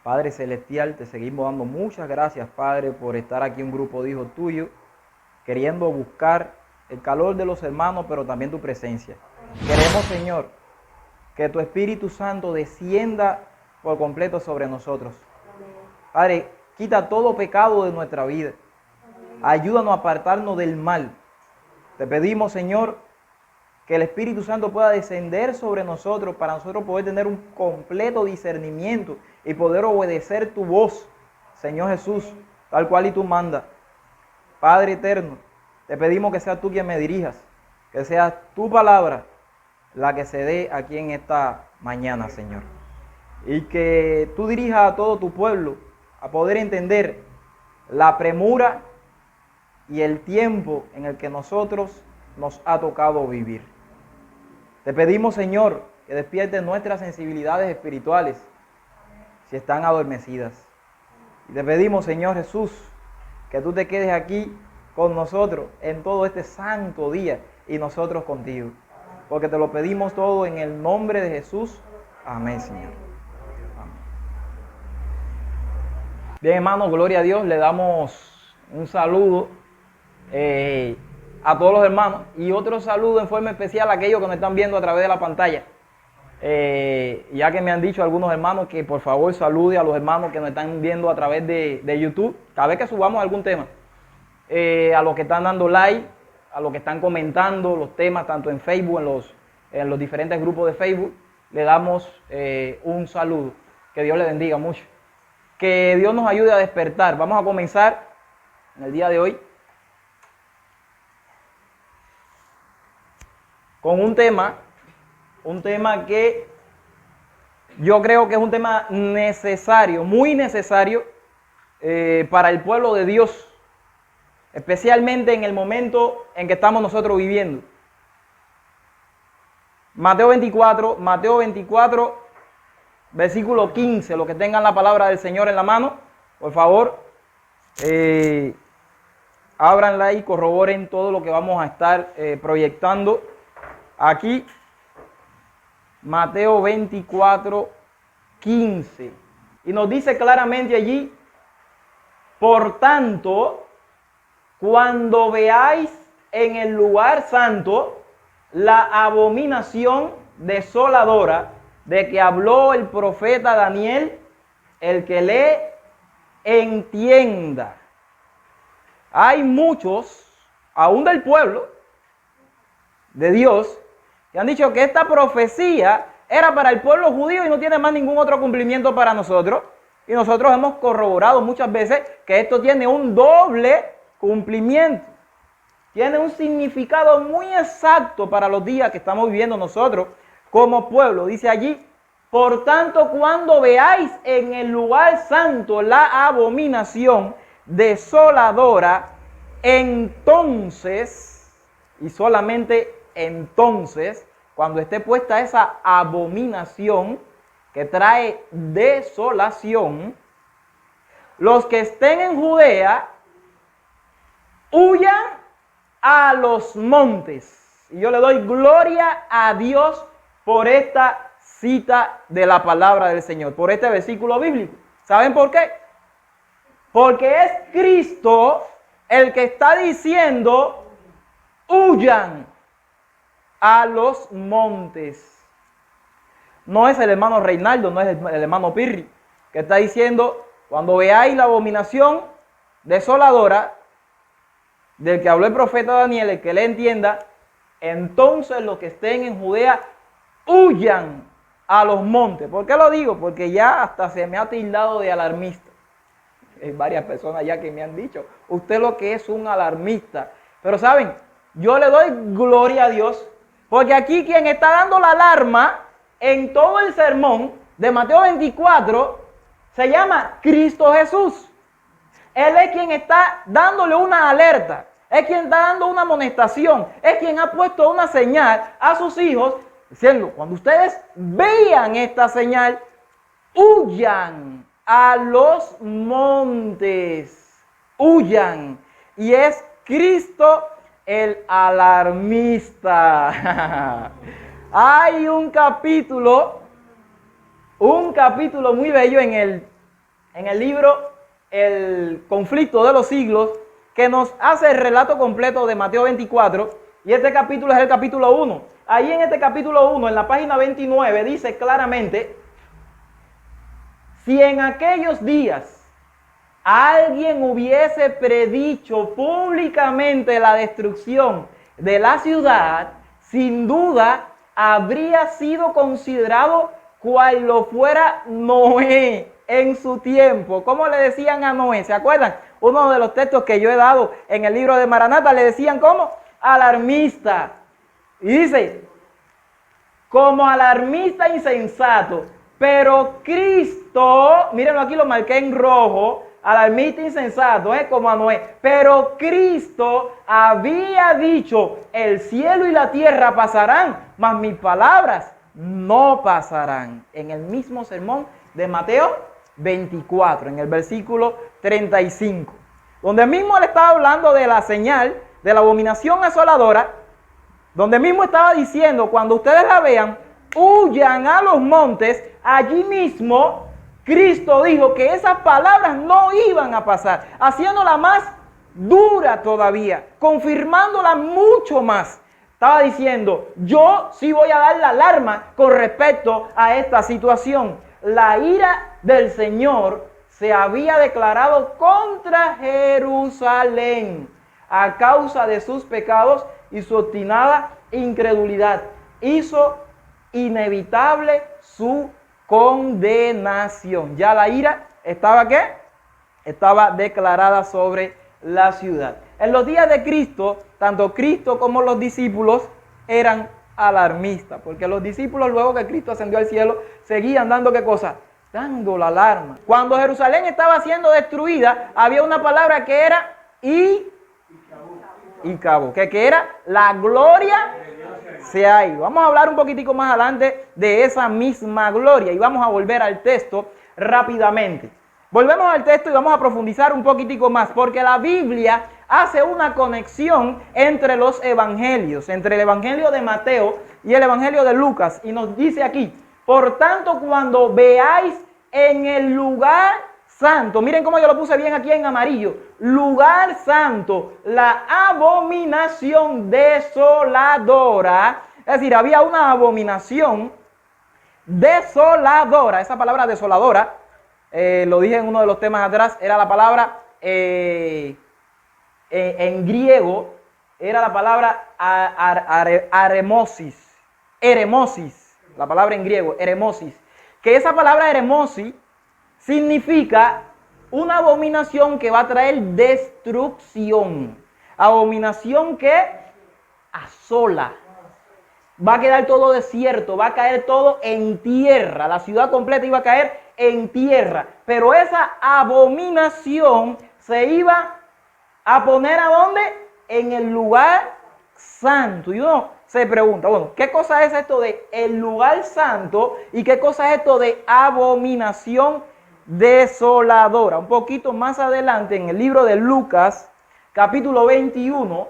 Padre Celestial, te seguimos dando muchas gracias, Padre, por estar aquí un grupo de hijos tuyos, queriendo buscar el calor de los hermanos, pero también tu presencia. Queremos, Señor, que tu Espíritu Santo descienda por completo sobre nosotros. Padre, quita todo pecado de nuestra vida. Ayúdanos a apartarnos del mal. Te pedimos, Señor, que el Espíritu Santo pueda descender sobre nosotros para nosotros poder tener un completo discernimiento y poder obedecer tu voz, Señor Jesús, tal cual y tú mandas. Padre eterno, te pedimos que seas tú quien me dirijas, que sea tu palabra la que se dé aquí en esta mañana, Señor. Y que tú dirijas a todo tu pueblo a poder entender la premura y el tiempo en el que nosotros nos ha tocado vivir. Te pedimos, Señor, que despiertes nuestras sensibilidades espirituales si están adormecidas. Y te pedimos, Señor Jesús, que tú te quedes aquí con nosotros en todo este santo día y nosotros contigo. Porque te lo pedimos todo en el nombre de Jesús. Amén, Señor. Amén. Bien, hermanos, gloria a Dios. Le damos un saludo a todos los hermanos y otro saludo en forma especial a aquellos que nos están viendo a través de la pantalla. Ya que me han dicho algunos hermanos que por favor salude a los hermanos que nos están viendo a través de YouTube, cada vez que subamos algún tema, a los que están dando like, a los que están comentando los temas tanto en Facebook, en los diferentes grupos de Facebook, le damos un saludo. Que Dios le bendiga mucho. Que Dios nos ayude a despertar. Vamos a comenzar en el día de hoy con un tema que yo creo que es un tema necesario, muy necesario para el pueblo de Dios, especialmente en el momento en que estamos nosotros viviendo. Mateo 24, versículo 15, los que tengan la palabra del Señor en la mano, por favor, ábranla y corroboren todo lo que vamos a estar proyectando aquí. Mateo 24, 15. Y nos dice claramente allí: por tanto, cuando veáis en el lugar santo la abominación desoladora de que habló el profeta Daniel, el que lee, entienda. Hay muchos, aún del pueblo de Dios, que han dicho que esta profecía era para el pueblo judío y no tiene más ningún otro cumplimiento para nosotros. Y nosotros hemos corroborado muchas veces que esto tiene un doble cumplimiento. Tiene un significado muy exacto para los días que estamos viviendo nosotros como pueblo. Dice allí: por tanto, cuando veáis en el lugar santo la abominación desoladora, entonces, y solamente entonces, cuando esté puesta esa abominación que trae desolación, los que estén en Judea huyan a los montes. Y yo le doy gloria a Dios por esta cita de la palabra del Señor, por este versículo bíblico. ¿Saben por qué? Porque es Cristo el que está diciendo: huyan a los montes. No es el hermano Reinaldo, no es el hermano Pirri, que está diciendo: cuando veáis la abominación desoladora del que habló el profeta Daniel, el que le entienda, entonces los que estén en Judea huyan a los montes. ¿Por qué lo digo? Porque ya hasta se me ha tildado de alarmista. Hay varias personas ya que me han dicho: usted lo que es un alarmista. Pero saben, yo le doy gloria a Dios, porque aquí quien está dando la alarma en todo el sermón de Mateo 24 se llama Cristo Jesús. Él es quien está dándole una alerta, es quien está dando una amonestación, es quien ha puesto una señal a sus hijos, diciendo: cuando ustedes vean esta señal, huyan a los montes, huyan. Y es Cristo el alarmista. Hay un capítulo muy bello en el en el libro El conflicto de los siglos, que nos hace el relato completo de Mateo 24, y este capítulo es el capítulo 1. Ahí en este capítulo 1, en la página 29, dice claramente: si en aquellos días alguien hubiese predicho públicamente la destrucción de la ciudad, sin duda habría sido considerado cual lo fuera Noé en su tiempo. ¿Cómo le decían a Noé? ¿Se acuerdan? Uno de los textos que yo he dado en el libro de Maranata, le decían ¿cómo? Alarmista. Y dice, como alarmista insensato. Pero Cristo, mírenlo aquí, lo marqué en rojo, alarmista insensato, como a Noé. Pero Cristo había dicho, el cielo y la tierra pasarán, mas mis palabras no pasarán. En el mismo sermón de Mateo 24, en el versículo 35. Donde mismo él estaba hablando de la señal, de la abominación asoladora, donde mismo estaba diciendo, cuando ustedes la vean, huyan a los montes. Allí mismo Cristo dijo que esas palabras no iban a pasar, haciéndola más dura todavía, confirmándola mucho más. Estaba diciendo, yo sí voy a dar la alarma con respecto a esta situación. La ira del Señor se había declarado contra Jerusalén a causa de sus pecados y su obstinada incredulidad. Hizo inevitable su condenación. Ya la ira estaba ¿qué? Estaba declarada sobre la ciudad. En los días de Cristo, tanto Cristo como los discípulos eran alarmistas, porque los discípulos, luego que Cristo ascendió al cielo, seguían dando ¿qué cosa? Dando la alarma. Cuando Jerusalén estaba siendo destruida, había una palabra que era Icabod, que era la gloria se ha ido. Vamos a hablar un poquitico más adelante de esa misma gloria y vamos a volver al texto rápidamente. Volvemos al texto y vamos a profundizar un poquitico más, porque la Biblia hace una conexión entre los evangelios, entre el evangelio de Mateo y el evangelio de Lucas, y nos dice aquí, por tanto, cuando veáis en el lugar santo, miren cómo yo lo puse bien aquí en amarillo, lugar santo, la abominación desoladora, es decir, había una abominación desoladora. Esa palabra desoladora, lo dije en uno de los temas atrás, era la palabra, en griego, era la palabra eremosis, la palabra en griego, eremosis, que esa palabra eremosis significa una abominación que va a traer destrucción, abominación que asola. Va a quedar todo desierto, va a caer todo en tierra, la ciudad completa iba a caer en tierra, pero esa abominación se iba a poner ¿a dónde? En el lugar santo. Y uno se pregunta, bueno, ¿qué cosa es esto de el lugar santo y qué cosa es esto de abominación desoladora? Un poquito más adelante en el libro de Lucas, capítulo 21,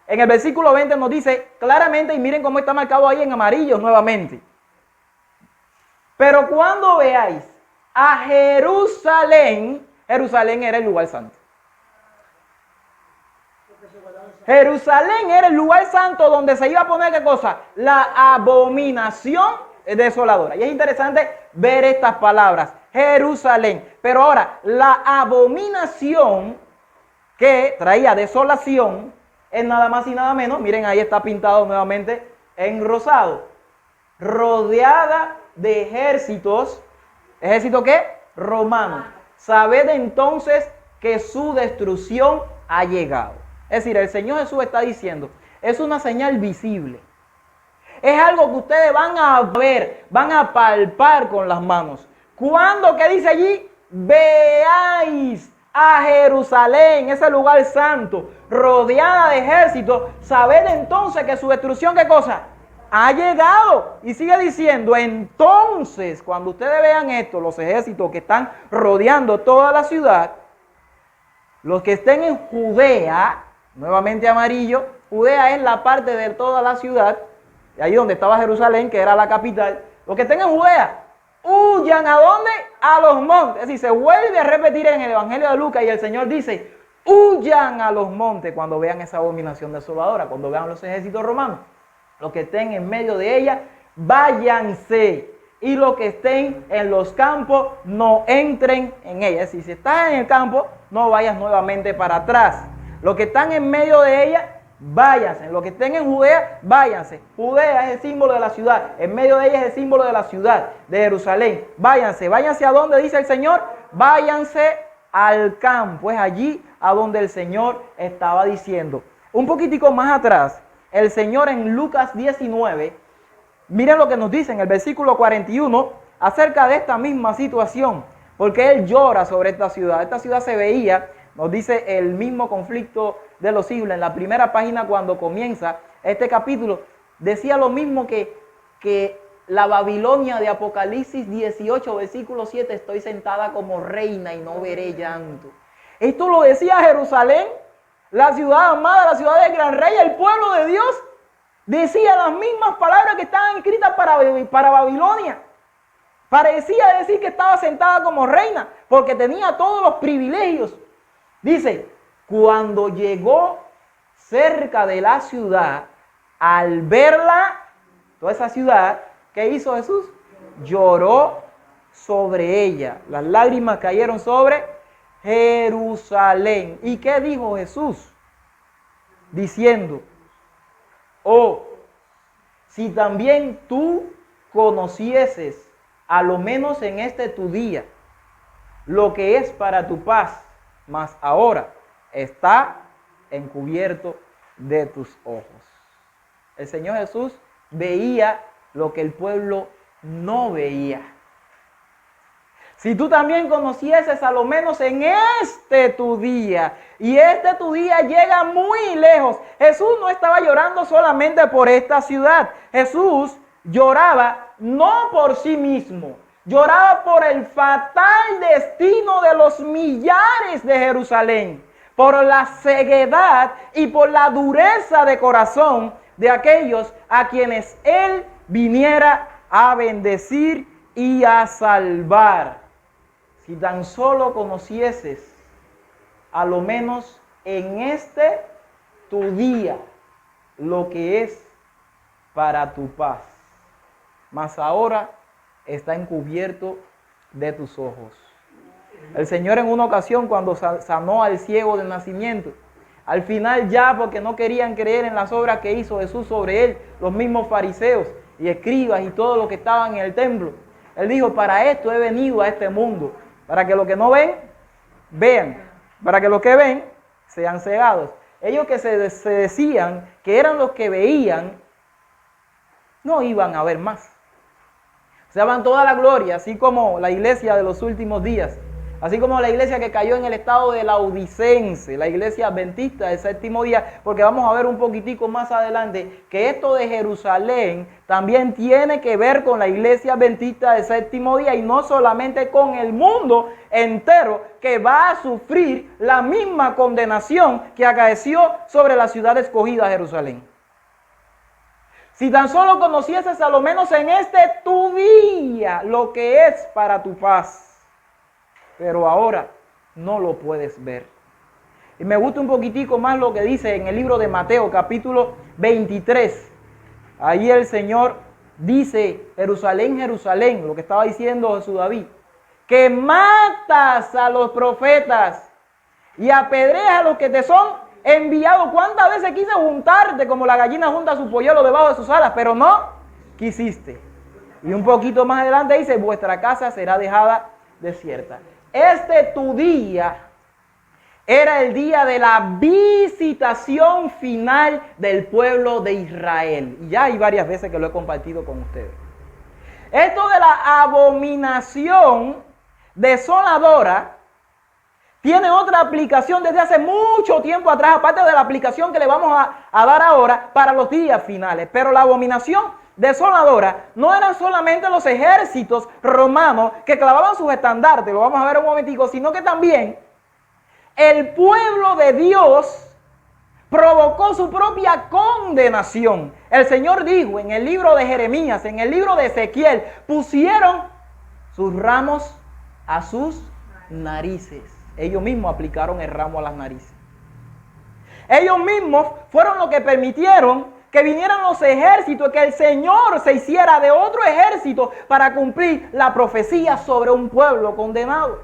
en el versículo 20 nos dice claramente, y miren cómo está marcado ahí en amarillo nuevamente. Pero cuando veáis a Jerusalén, Jerusalén era el lugar santo. Jerusalén era el lugar santo donde se iba a poner ¿qué cosa? La abominación desoladora. Y es interesante ver estas palabras, Jerusalén. Pero ahora, la abominación que traía desolación es nada más y nada menos, miren ahí está pintado nuevamente en rosado, rodeada de ejércitos. ¿Ejército qué? Romano. Sabed entonces que su destrucción ha llegado. Es decir, el Señor Jesús está diciendo, es una señal visible. Es algo que ustedes van a ver, van a palpar con las manos. ¿Cuándo? ¿Qué dice allí? Veáis a Jerusalén, ese lugar santo, rodeada de ejércitos. Sabed entonces que su destrucción, ¿qué cosa? Ha llegado. Y sigue diciendo, entonces, cuando ustedes vean esto, los ejércitos que están rodeando toda la ciudad, los que estén en Judea, nuevamente amarillo, Judea es la parte de toda la ciudad, ahí donde estaba Jerusalén, que era la capital. Los que estén en Judea, huyan ¿a dónde? A los montes. Es decir, se vuelve a repetir en el Evangelio de Lucas y el Señor dice, huyan a los montes cuando vean esa abominación desoladora, cuando vean los ejércitos romanos. Los que estén en medio de ella, váyanse. Y los que estén en los campos, no entren en ella. Es decir, si estás en el campo, no vayas nuevamente para atrás. Los que están en medio de ella, váyanse. Los que estén en Judea, váyanse. Judea es el símbolo de la ciudad. En medio de ella es el símbolo de la ciudad, de Jerusalén. Váyanse. Váyanse a donde dice el Señor. Váyanse al campo. Es allí a donde el Señor estaba diciendo. Un poquitico más atrás, el Señor en Lucas 19, miren lo que nos dice en el versículo 41 acerca de esta misma situación. Porque Él llora sobre esta ciudad. Esta ciudad se veía, nos dice el mismo conflicto de los siglos. En la primera página cuando comienza este capítulo, decía lo mismo que la Babilonia de Apocalipsis 18, versículo 7, estoy sentada como reina y no veré llanto. Esto lo decía Jerusalén, la ciudad amada, la ciudad del gran rey, el pueblo de Dios. Decía las mismas palabras que estaban escritas para Babilonia. Parecía decir que estaba sentada como reina, porque tenía todos los privilegios. Dice, cuando llegó cerca de la ciudad, al verla, toda esa ciudad, ¿qué hizo Jesús? Lloró sobre ella. Las lágrimas cayeron sobre Jerusalén. ¿Y qué dijo Jesús? Diciendo, oh, si también tú conocieses, a lo menos en este tu día, lo que es para tu paz, mas ahora está encubierto de tus ojos. El Señor Jesús veía lo que el pueblo no veía. Si tú también conocieses a lo menos en este tu día, y este tu día llega muy lejos. Jesús no estaba llorando solamente por esta ciudad. Jesús lloraba no por sí mismo, lloraba por el fatal destino de los millares de Jerusalén, por la ceguedad y por la dureza de corazón de aquellos a quienes Él viniera a bendecir y a salvar. Si tan solo conocieses, a lo menos en este tu día, lo que es para tu paz, mas ahora está encubierto de tus ojos. El Señor en una ocasión cuando sanó al ciego de nacimiento, al final ya porque no querían creer en las obras que hizo Jesús sobre él, los mismos fariseos y escribas y todos los que estaban en el templo, Él dijo, para esto he venido a este mundo, para que los que no ven, vean, para que los que ven sean cegados. Ellos que se decían que eran los que veían, no iban a ver más. Se daban toda la gloria, así como la iglesia de los últimos días, así como la iglesia que cayó en el estado de Laodicense, la iglesia adventista del séptimo día, porque vamos a ver un poquitico más adelante que esto de Jerusalén también tiene que ver con la iglesia adventista del séptimo día y no solamente con el mundo entero que va a sufrir la misma condenación que acaeció sobre la ciudad escogida Jerusalén. Si tan solo conocieses a lo menos en este tu día lo que es para tu paz, pero ahora no lo puedes ver. Y me gusta un poquitico más lo que dice en el libro de Mateo, capítulo 23. Ahí el Señor dice, Jerusalén, Jerusalén, lo que estaba diciendo Jesús David, que matas a los profetas y apedreas a los que te son enviados. ¿Cuántas veces quise juntarte como la gallina junta su polluelo debajo de sus alas? Pero no quisiste. Y un poquito más adelante dice, vuestra casa será dejada desierta. Este tu día era el día de la visitación final del pueblo de Israel. Y ya hay varias veces que lo he compartido con ustedes. Esto de la abominación desoladora tiene otra aplicación desde hace mucho tiempo atrás, aparte de la aplicación que le vamos a dar ahora para los días finales. Pero la abominación desoladora no eran solamente los ejércitos romanos que clavaban sus estandartes, lo vamos a ver un momentico, sino que también el pueblo de Dios provocó su propia condenación. El Señor dijo en el libro de Jeremías, en el libro de Ezequiel, pusieron sus ramos a sus narices. Ellos mismos aplicaron el ramo a las narices. Ellos mismos fueron los que permitieron que vinieran los ejércitos, que el Señor se hiciera de otro ejército para cumplir la profecía sobre un pueblo condenado.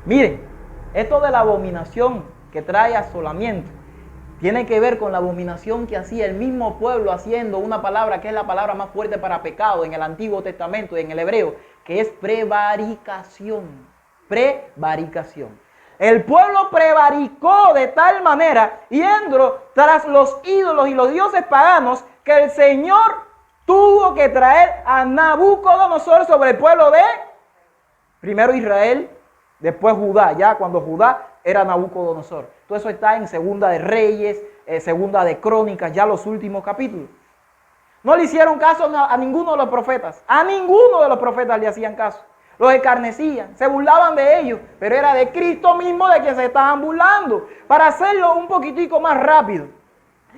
Miren, esto de la abominación que trae asolamiento tiene que ver con la abominación que hacía el mismo pueblo haciendo una palabra que es la palabra más fuerte para pecado en el Antiguo Testamento y en el hebreo, que es prevaricación. Prevaricación. El pueblo prevaricó de tal manera, yendo tras los ídolos y los dioses paganos, que el Señor tuvo que traer a Nabucodonosor sobre el pueblo de primero Israel, después Judá, ya cuando Judá era Nabucodonosor. Todo eso está en Segunda de Reyes, Segunda de Crónicas, ya los últimos capítulos. No le hicieron caso a ninguno de los profetas. A ninguno de los profetas le hacían caso. Los escarnecían, se burlaban de ellos, pero era de Cristo mismo de quien se estaban burlando. Para hacerlo un poquitico más rápido,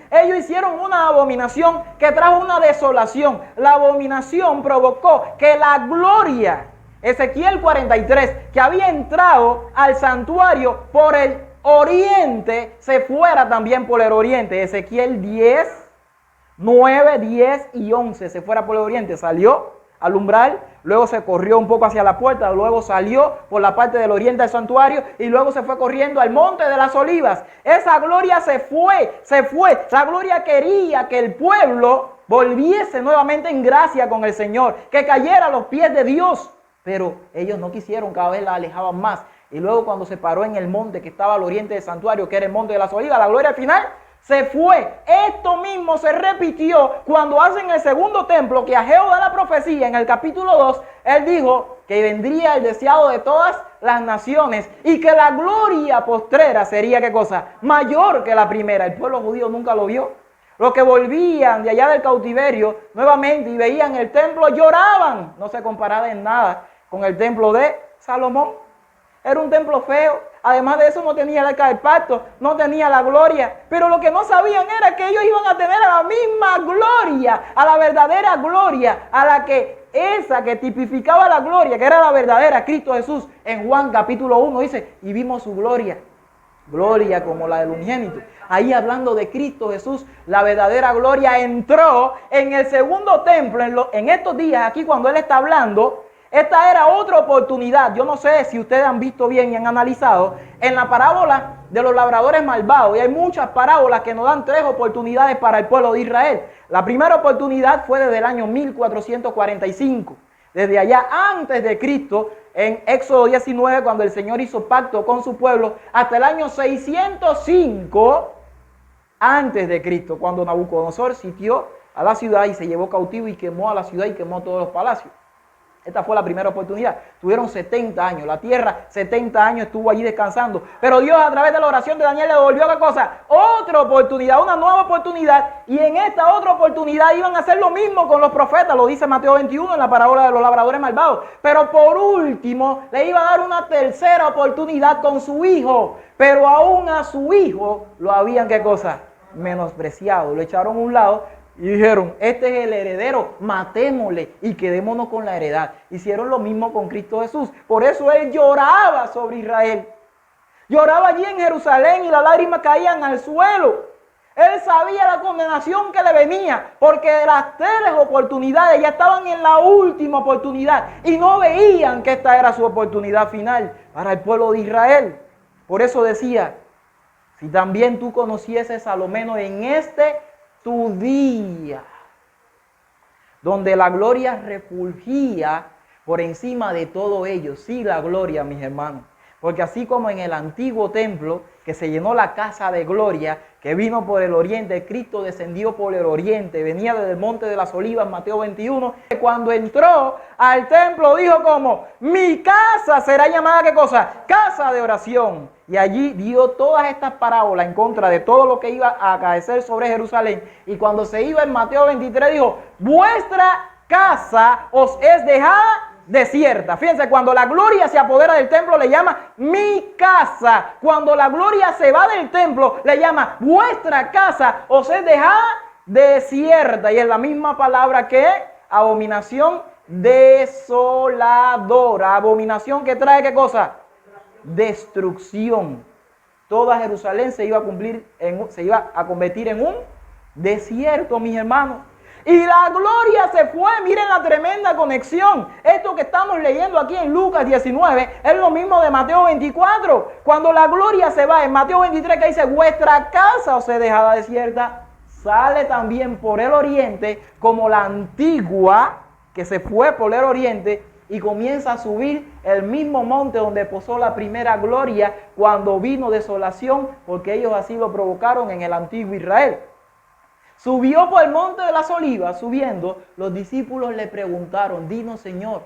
ellos hicieron una abominación que trajo una desolación. La abominación provocó que la gloria, Ezequiel 43, que había entrado al santuario por el oriente, se fuera también por el oriente. Ezequiel 10, 9, 10 y 11 se fuera por el oriente, salió al umbral, luego se corrió un poco hacia la puerta, luego salió por la parte del oriente del santuario y luego se fue corriendo al monte de las olivas. Esa gloria se fue. La gloria quería que el pueblo volviese nuevamente en gracia con el Señor, que cayera a los pies de Dios. Pero ellos no quisieron, cada vez la alejaban más. Y luego cuando se paró en el monte que estaba al oriente del santuario, que era el monte de las olivas, la gloria al final se fue. Esto mismo se repitió cuando hacen el segundo templo, que Ageo da la profecía en el capítulo 2. Él dijo que vendría el deseado de todas las naciones y que la gloria postrera sería, ¿qué cosa? Mayor que la primera. El pueblo judío nunca lo vio. Los que volvían de allá del cautiverio nuevamente y veían el templo lloraban. No se comparaba en nada con el templo de Salomón. Era un templo feo. Además de eso no tenía el arca del pacto, no tenía la gloria. Pero lo que no sabían era que ellos iban a tener a la misma gloria, a la verdadera gloria, a la que esa que tipificaba la gloria, que era la verdadera, Cristo Jesús. En Juan capítulo 1 dice, y vimos su gloria, gloria como la del unigénito. Ahí hablando de Cristo Jesús, la verdadera gloria entró en el segundo templo, en estos días aquí cuando Él está hablando. Esta era otra oportunidad. Yo no sé si ustedes han visto bien y han analizado en la parábola de los labradores malvados. Y hay muchas parábolas que nos dan 3 oportunidades para el pueblo de Israel. La primera oportunidad fue desde el año 1445. Desde allá antes de Cristo, en Éxodo 19, cuando el Señor hizo pacto con su pueblo, hasta el año 605 antes de Cristo, cuando Nabucodonosor sitió a la ciudad y se llevó cautivo y quemó a la ciudad y quemó todos los palacios. Esta fue la primera oportunidad. Tuvieron 70 años. La tierra 70 años estuvo allí descansando. Pero Dios a través de la oración de Daniel le devolvió ¿qué cosa? Otra oportunidad, una nueva oportunidad. Y en esta otra oportunidad iban a hacer lo mismo con los profetas. Lo dice Mateo 21 en la parábola de los labradores malvados. Pero por último le iba a dar una tercera oportunidad con su hijo. Pero aún a su hijo lo habían ¿qué cosa? Menospreciado. Lo echaron a un lado. Y dijeron, este es el heredero, matémosle y quedémonos con la heredad. Hicieron lo mismo con Cristo Jesús. Por eso Él lloraba sobre Israel. Lloraba allí en Jerusalén y las lágrimas caían al suelo. Él sabía la condenación que le venía, porque las 3 oportunidades ya estaban en la última oportunidad y no veían que esta era su oportunidad final para el pueblo de Israel. Por eso decía, si también tú conocieses a lo menos en tu día, donde la gloria refulgía por encima de todo ello. Sí, la gloria, mis hermanos. Porque así como en el antiguo templo, que se llenó la casa de gloria, que vino por el oriente, Cristo descendió por el oriente, venía desde el monte de las olivas, Mateo 21. Cuando entró al templo dijo como, mi casa será llamada, ¿qué cosa? Casa de oración. Y allí dio todas estas parábolas en contra de todo lo que iba a acaecer sobre Jerusalén. Y cuando se iba en Mateo 23 dijo, vuestra casa os es dejada desierta. Fíjense, cuando la gloria se apodera del templo le llama mi casa. Cuando la gloria se va del templo le llama vuestra casa os es dejada desierta. Y es la misma palabra que abominación desoladora. Abominación que trae, ¿qué cosa? Destrucción. Toda Jerusalén se iba a convertir en un desierto, mis hermanos. Y la gloria se fue. Miren la tremenda conexión. Esto que estamos leyendo aquí en Lucas 19 es lo mismo de Mateo 24. Cuando la gloria se va, en Mateo 23 que dice, vuestra casa os es dejada desierta, sale también por el oriente como la antigua que se fue por el oriente y comienza a subir el mismo monte donde posó la primera gloria cuando vino desolación, porque ellos así lo provocaron en el antiguo Israel. Subió por el monte de las olivas, subiendo, los discípulos le preguntaron, dinos Señor,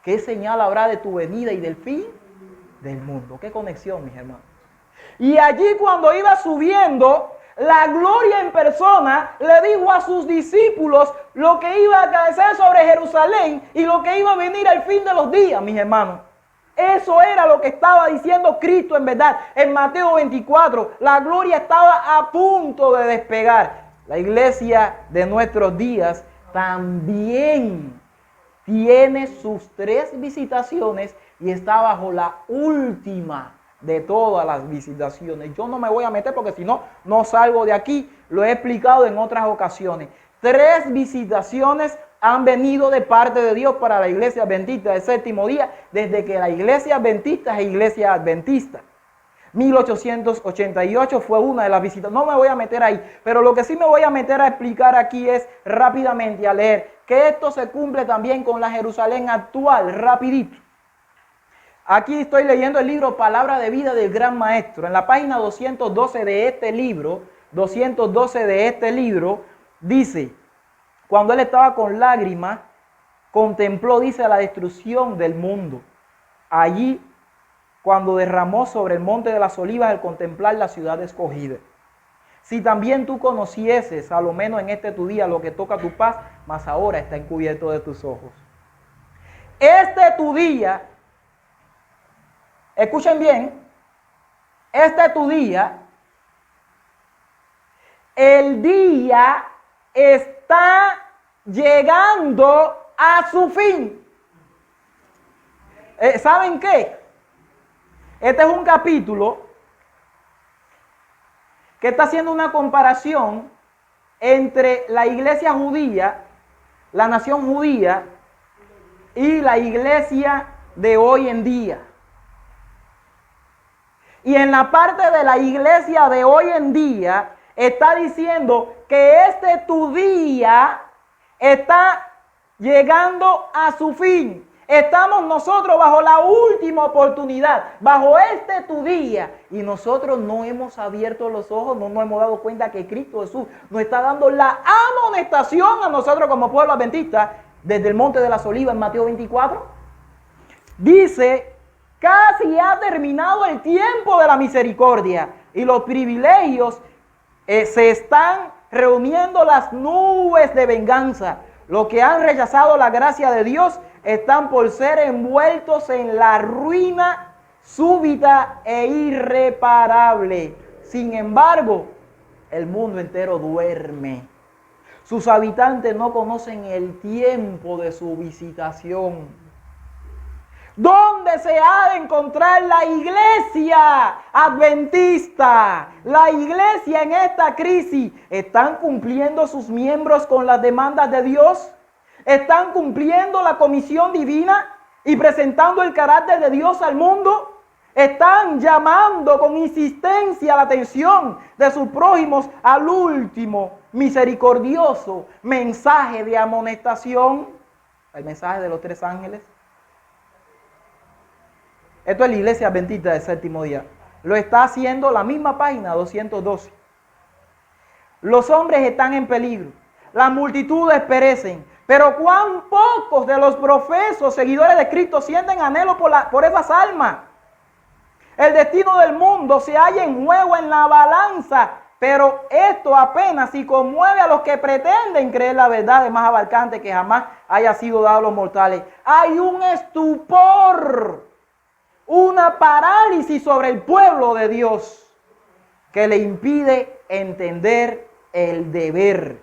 ¿qué señal habrá de tu venida y del fin del mundo? ¿Qué conexión, mis hermanos? Y allí cuando iba subiendo, la gloria en persona le dijo a sus discípulos lo que iba a acaecer sobre Jerusalén y lo que iba a venir al fin de los días, mis hermanos. Eso era lo que estaba diciendo Cristo en verdad. En Mateo 24, la gloria estaba a punto de despegar. La iglesia de nuestros días también tiene sus 3 visitaciones y está bajo la última de todas las visitaciones. Yo no me voy a meter porque si no, no salgo de aquí. Lo he explicado en otras ocasiones. 3 visitaciones han venido de parte de Dios para la iglesia adventista del séptimo día, desde que la iglesia adventista es iglesia adventista. 1888 fue una de las visitas. No me voy a meter ahí, pero lo que sí me voy a meter a explicar aquí es rápidamente a leer que esto se cumple también con la Jerusalén actual, rapidito. Aquí estoy leyendo el libro Palabra de Vida del Gran Maestro. En la página 212 de este libro, dice, cuando él estaba con lágrimas, contempló, dice, la destrucción del mundo. Allí, cuando derramó sobre el monte de las olivas al contemplar la ciudad escogida. Si también tú conocieses, a lo menos en este tu día, lo que toca tu paz, mas ahora está encubierto de tus ojos. Este tu día, escuchen bien, este tu día, el día está llegando a su fin. ¿Saben qué? Este es un capítulo que está haciendo una comparación entre la iglesia judía, la nación judía, y la iglesia de hoy en día. Y en la parte de la iglesia de hoy en día, está diciendo que este tu día está llegando a su fin. Estamos nosotros bajo la última oportunidad, bajo este tu día. Y nosotros no hemos abierto los ojos, no nos hemos dado cuenta que Cristo Jesús nos está dando la amonestación a nosotros como pueblo adventista desde el Monte de las Olivas en Mateo 24. Dice, casi ha terminado el tiempo de la misericordia y los privilegios se están reuniendo las nubes de venganza. Los que han rechazado la gracia de Dios están por ser envueltos en la ruina súbita e irreparable. Sin embargo, el mundo entero duerme. Sus habitantes no conocen el tiempo de su visitación. ¿Dónde se ha de encontrar la iglesia adventista? La iglesia en esta crisis. ¿Están cumpliendo sus miembros con las demandas de Dios? ¿Están cumpliendo la comisión divina y presentando el carácter de Dios al mundo? ¿Están llamando con insistencia la atención de sus prójimos al último misericordioso mensaje de amonestación? El mensaje de los 3 ángeles. Esto es la iglesia adventista del séptimo día. Lo está haciendo la misma página 212. Los hombres están en peligro. Las multitudes perecen. Pero cuán pocos de los profesos seguidores de Cristo sienten anhelo por esas almas. El destino del mundo se halla en juego en la balanza. Pero esto apenas si conmueve a los que pretenden creer la verdad de más abarcante que jamás haya sido dado a los mortales. Hay un estupor, una parálisis sobre el pueblo de Dios que le impide entender el deber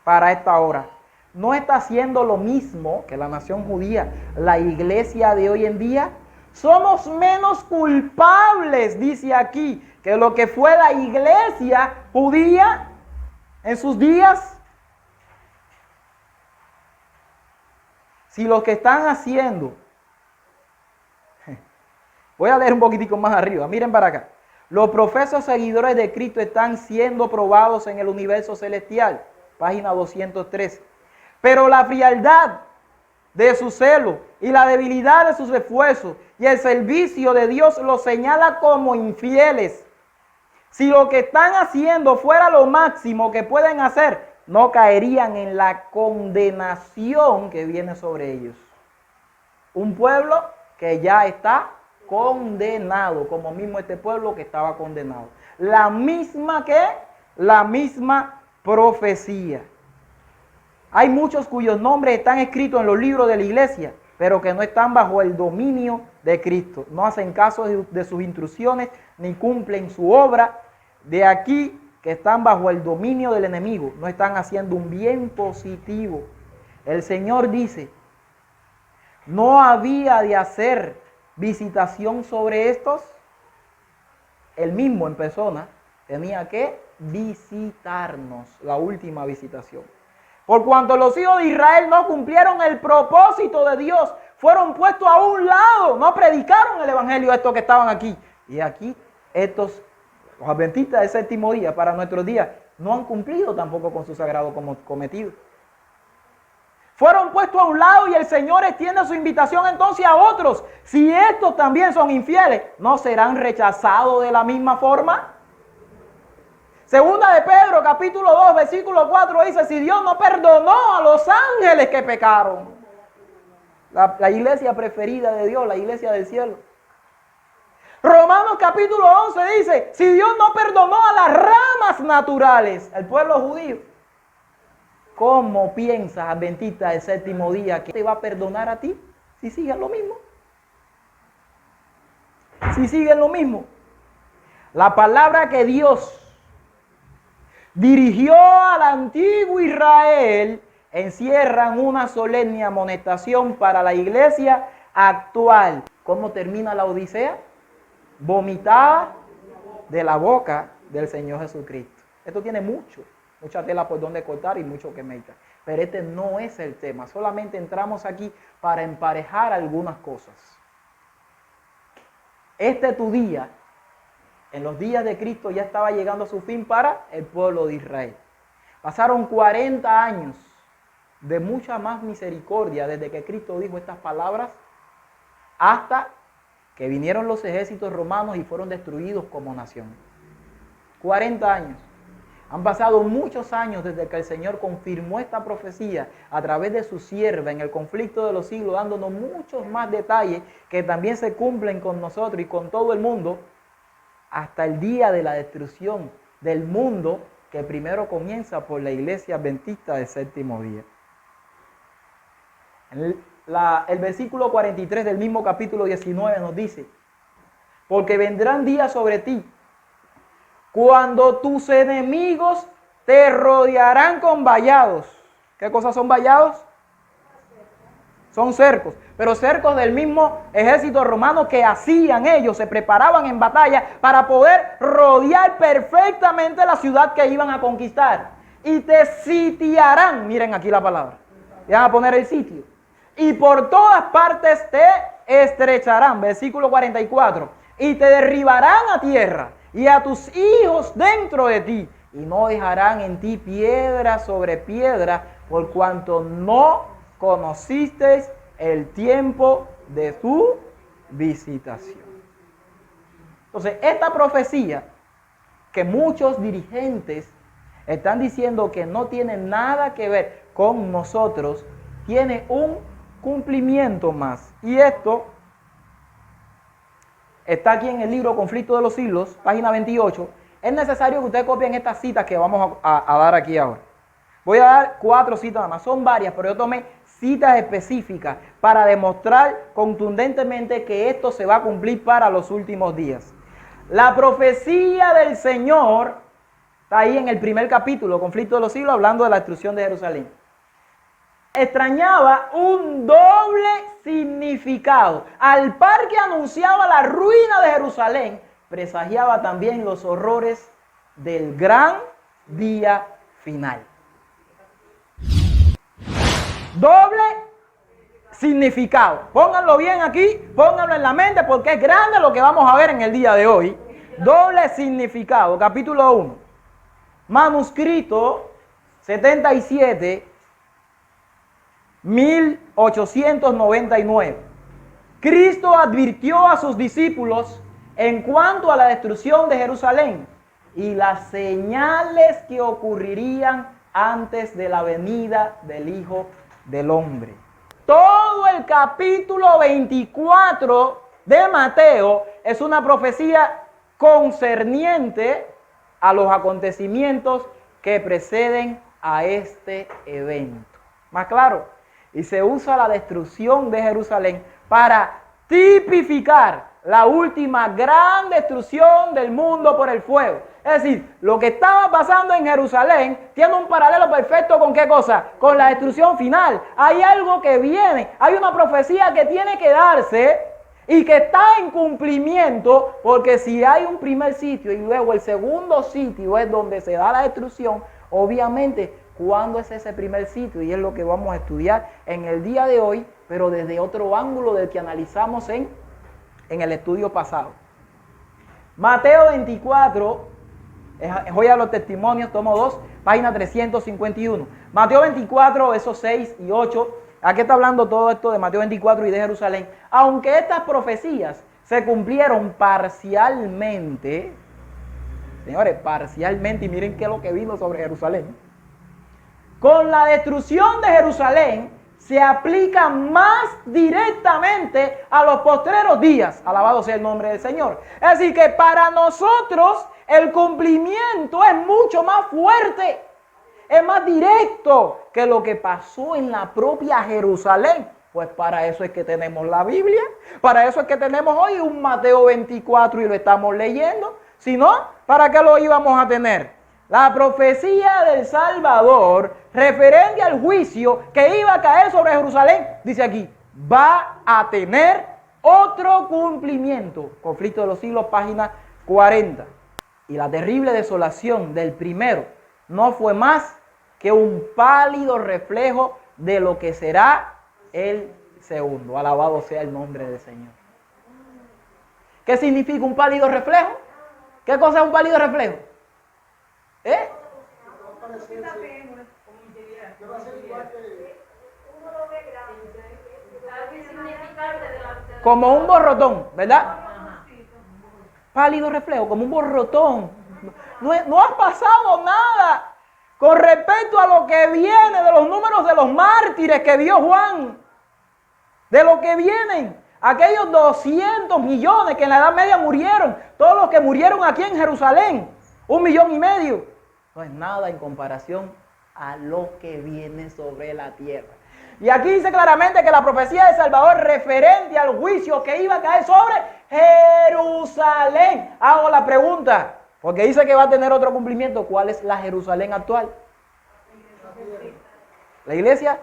para esta hora. no está haciendo lo mismo que la nación judía, la iglesia de hoy en día. Somos menos culpables, dice aquí, que lo que fue la iglesia judía en sus días. Si lo que están haciendo, voy a leer un poquitico más arriba, miren para acá. Los profesos seguidores de Cristo están siendo probados en el universo celestial, página 213. Pero la frialdad de su celo y la debilidad de sus esfuerzos y el servicio de Dios los señala como infieles. Si lo que están haciendo fuera lo máximo que pueden hacer, no caerían en la condenación que viene sobre ellos. Un pueblo que ya está condenado, como mismo este pueblo que estaba condenado. La misma profecía. Hay muchos cuyos nombres están escritos en los libros de la iglesia, pero que no están bajo el dominio de Cristo. No hacen caso de sus instrucciones, ni cumplen su obra. De aquí que están bajo el dominio del enemigo, no están haciendo un bien positivo. El Señor dice, no había de hacer visitación sobre estos. Él mismo en persona tenía que visitarnos, la última visitación. Por cuanto los hijos de Israel no cumplieron el propósito de Dios, fueron puestos a un lado, no predicaron el evangelio a estos que estaban aquí. Y aquí estos, los adventistas del séptimo día, para nuestros días, no han cumplido tampoco con su sagrado cometido. Fueron puestos a un lado y el Señor extiende su invitación entonces a otros. Si estos también son infieles, ¿no serán rechazados de la misma forma? Segunda de Pedro, capítulo 2, versículo 4 dice, si Dios no perdonó a los ángeles que pecaron. La iglesia preferida de Dios, la iglesia del cielo. Romanos capítulo 11 dice, si Dios no perdonó a las ramas naturales, el pueblo judío, ¿cómo piensas, adventista del séptimo día, que te va a perdonar a ti si siguen lo mismo? Si siguen lo mismo. La palabra que Dios dirigió al antiguo Israel encierran una solemne amonestación para la iglesia actual. ¿Cómo termina la Odisea? Vomitada de la boca del Señor Jesucristo. Esto tiene mucha tela por donde cortar y mucho que meditar. Pero este no es el tema. Solamente entramos aquí para emparejar algunas cosas. Tu día, en los días de Cristo, ya estaba llegando a su fin para el pueblo de Israel. Pasaron 40 años de mucha más misericordia desde que Cristo dijo estas palabras hasta que vinieron los ejércitos romanos y fueron destruidos como nación. 40 años. Han pasado muchos años desde que el Señor confirmó esta profecía a través de su sierva en el conflicto de los siglos, dándonos muchos más detalles que también se cumplen con nosotros y con todo el mundo hasta el día de la destrucción del mundo, que primero comienza por la iglesia adventista del séptimo día. El versículo 43 del mismo capítulo 19 nos dice, porque vendrán días sobre ti, cuando tus enemigos te rodearán con vallados. ¿Qué cosas son vallados? Son cercos, pero cercos del mismo ejército romano que hacían ellos, se preparaban en batalla para poder rodear perfectamente la ciudad que iban a conquistar. Y te sitiarán, miren aquí la palabra, van a poner el sitio. Y por todas partes te estrecharán, versículo 44, y te derribarán a tierra y a tus hijos dentro de ti, y no dejarán en ti piedra sobre piedra, por cuanto no conocisteis el tiempo de tu visitación. Entonces, esta profecía que muchos dirigentes están diciendo que no tiene nada que ver con nosotros, tiene un cumplimiento más. Y esto está aquí en el libro Conflicto de los Siglos, página 28. Es necesario que ustedes copien estas citas que vamos a dar aquí ahora. Voy a dar 4 citas nada más, son varias, pero yo tomé citas específicas para demostrar contundentemente que esto se va a cumplir para los últimos días. La profecía del Señor está ahí en el primer capítulo, Conflicto de los Siglos, hablando de la destrucción de Jerusalén. extrañaba un doble significado. Al par que anunciaba la ruina de Jerusalén, presagiaba también los horrores del gran día final. Doble significado. Pónganlo bien aquí, pónganlo en la mente porque es grande lo que vamos a ver en el día de hoy. Doble significado, capítulo 1. Manuscrito 77, 1899. Cristo advirtió a sus discípulos en cuanto a la destrucción de Jerusalén y las señales que ocurrirían antes de la venida del Hijo del Hombre. Todo el capítulo 24 de Mateo es una profecía concerniente a los acontecimientos que preceden a este evento. Más claro, y se usa la destrucción de Jerusalén para tipificar la última gran destrucción del mundo por el fuego. Es decir, lo que estaba pasando en Jerusalén tiene un paralelo perfecto con ¿qué cosa? Con la destrucción final. Hay algo que viene, hay una profecía que tiene que darse y que está en cumplimiento, porque si hay un primer sitio y luego el segundo sitio es donde se da la destrucción, obviamente, ¿cuándo es ese primer sitio? Y es lo que vamos a estudiar en el día de hoy, pero desde otro ángulo del que analizamos en el estudio pasado. Mateo 24, Joya de los Testimonios, tomo 2, página 351. Mateo 24, esos 6 y 8. Aquí está hablando todo esto de Mateo 24 y de Jerusalén. Aunque estas profecías se cumplieron parcialmente, señores, parcialmente, y miren qué es lo que vino sobre Jerusalén. Con la destrucción de Jerusalén se aplica más directamente a los postreros días. Alabado sea el nombre del Señor. Es decir, que para nosotros el cumplimiento es mucho más fuerte, es más directo que lo que pasó en la propia Jerusalén. Pues para eso es que tenemos la Biblia, para eso es que tenemos hoy un Mateo 24 y lo estamos leyendo. Si no, ¿para qué lo íbamos a tener? La profecía del Salvador referente al juicio que iba a caer sobre Jerusalén, dice aquí, va a tener otro cumplimiento. Conflicto de los siglos, página 40. Y la terrible desolación del primero no fue más que un pálido reflejo de lo que será el segundo. Alabado sea el nombre del Señor. ¿Qué significa un pálido reflejo? ¿Qué cosa es un pálido reflejo? Como un borrotón, ¿verdad? Pálido reflejo, como un borrotón. No ha pasado nada con respecto a lo que viene, de los números de los mártires que vio Juan. De lo que vienen. Aquellos 200 millones que en la Edad Media murieron. Todos los que murieron aquí en Jerusalén. 1,5 millones. No es nada en comparación a lo que viene sobre la tierra. Y aquí dice claramente que la profecía de Salvador referente al juicio que iba a caer sobre Jerusalén. Hago la pregunta, porque dice que va a tener otro cumplimiento. ¿Cuál es la Jerusalén actual? ¿La iglesia?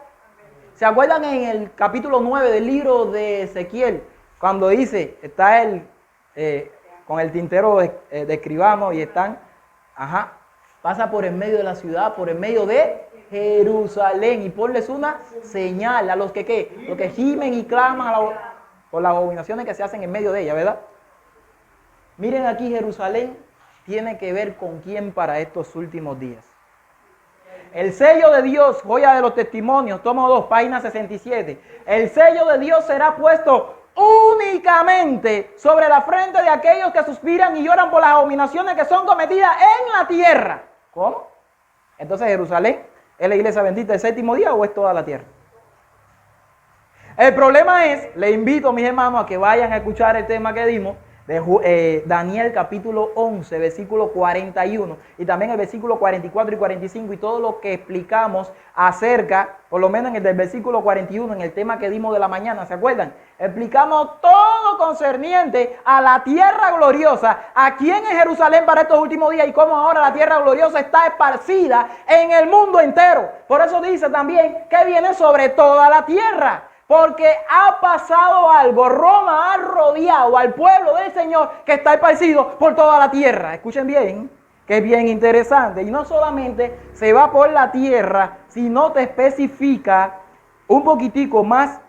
¿Se acuerdan en el capítulo 9 del libro de Ezequiel? Cuando dice, está él con el tintero de escribano y están, pasa por en medio de la ciudad, por en medio de Jerusalén y ponles una señal a los que ¿qué? Los que gimen y claman por las abominaciones que se hacen en medio de ella, ¿verdad? Miren aquí, Jerusalén tiene que ver con quién para estos últimos días. El sello de Dios, Joya de los Testimonios, tomo 2, página 67. El sello de Dios será puesto únicamente sobre la frente de aquellos que suspiran y lloran por las abominaciones que son cometidas en la tierra. ¿Cómo? Entonces, Jerusalén, ¿es la iglesia bendita del séptimo día o es toda la tierra? El problema es, le invito, mis hermanos, a que vayan a escuchar el tema que dimos Daniel capítulo 11, versículo 41, y también el versículo 44 y 45, y todo lo que explicamos acerca, por lo menos en el del versículo 41, en el tema que dimos de la mañana, ¿se acuerdan? Explicamos todo concerniente a la tierra gloriosa, aquí en Jerusalén para estos últimos días, y cómo ahora la tierra gloriosa está esparcida en el mundo entero. Por eso dice también que viene sobre toda la tierra. Porque ha pasado algo. Roma ha rodeado al pueblo del Señor que está esparcido por toda la tierra. Escuchen bien, que es bien interesante. Y no solamente se va por la tierra, sino te especifica un poquitico más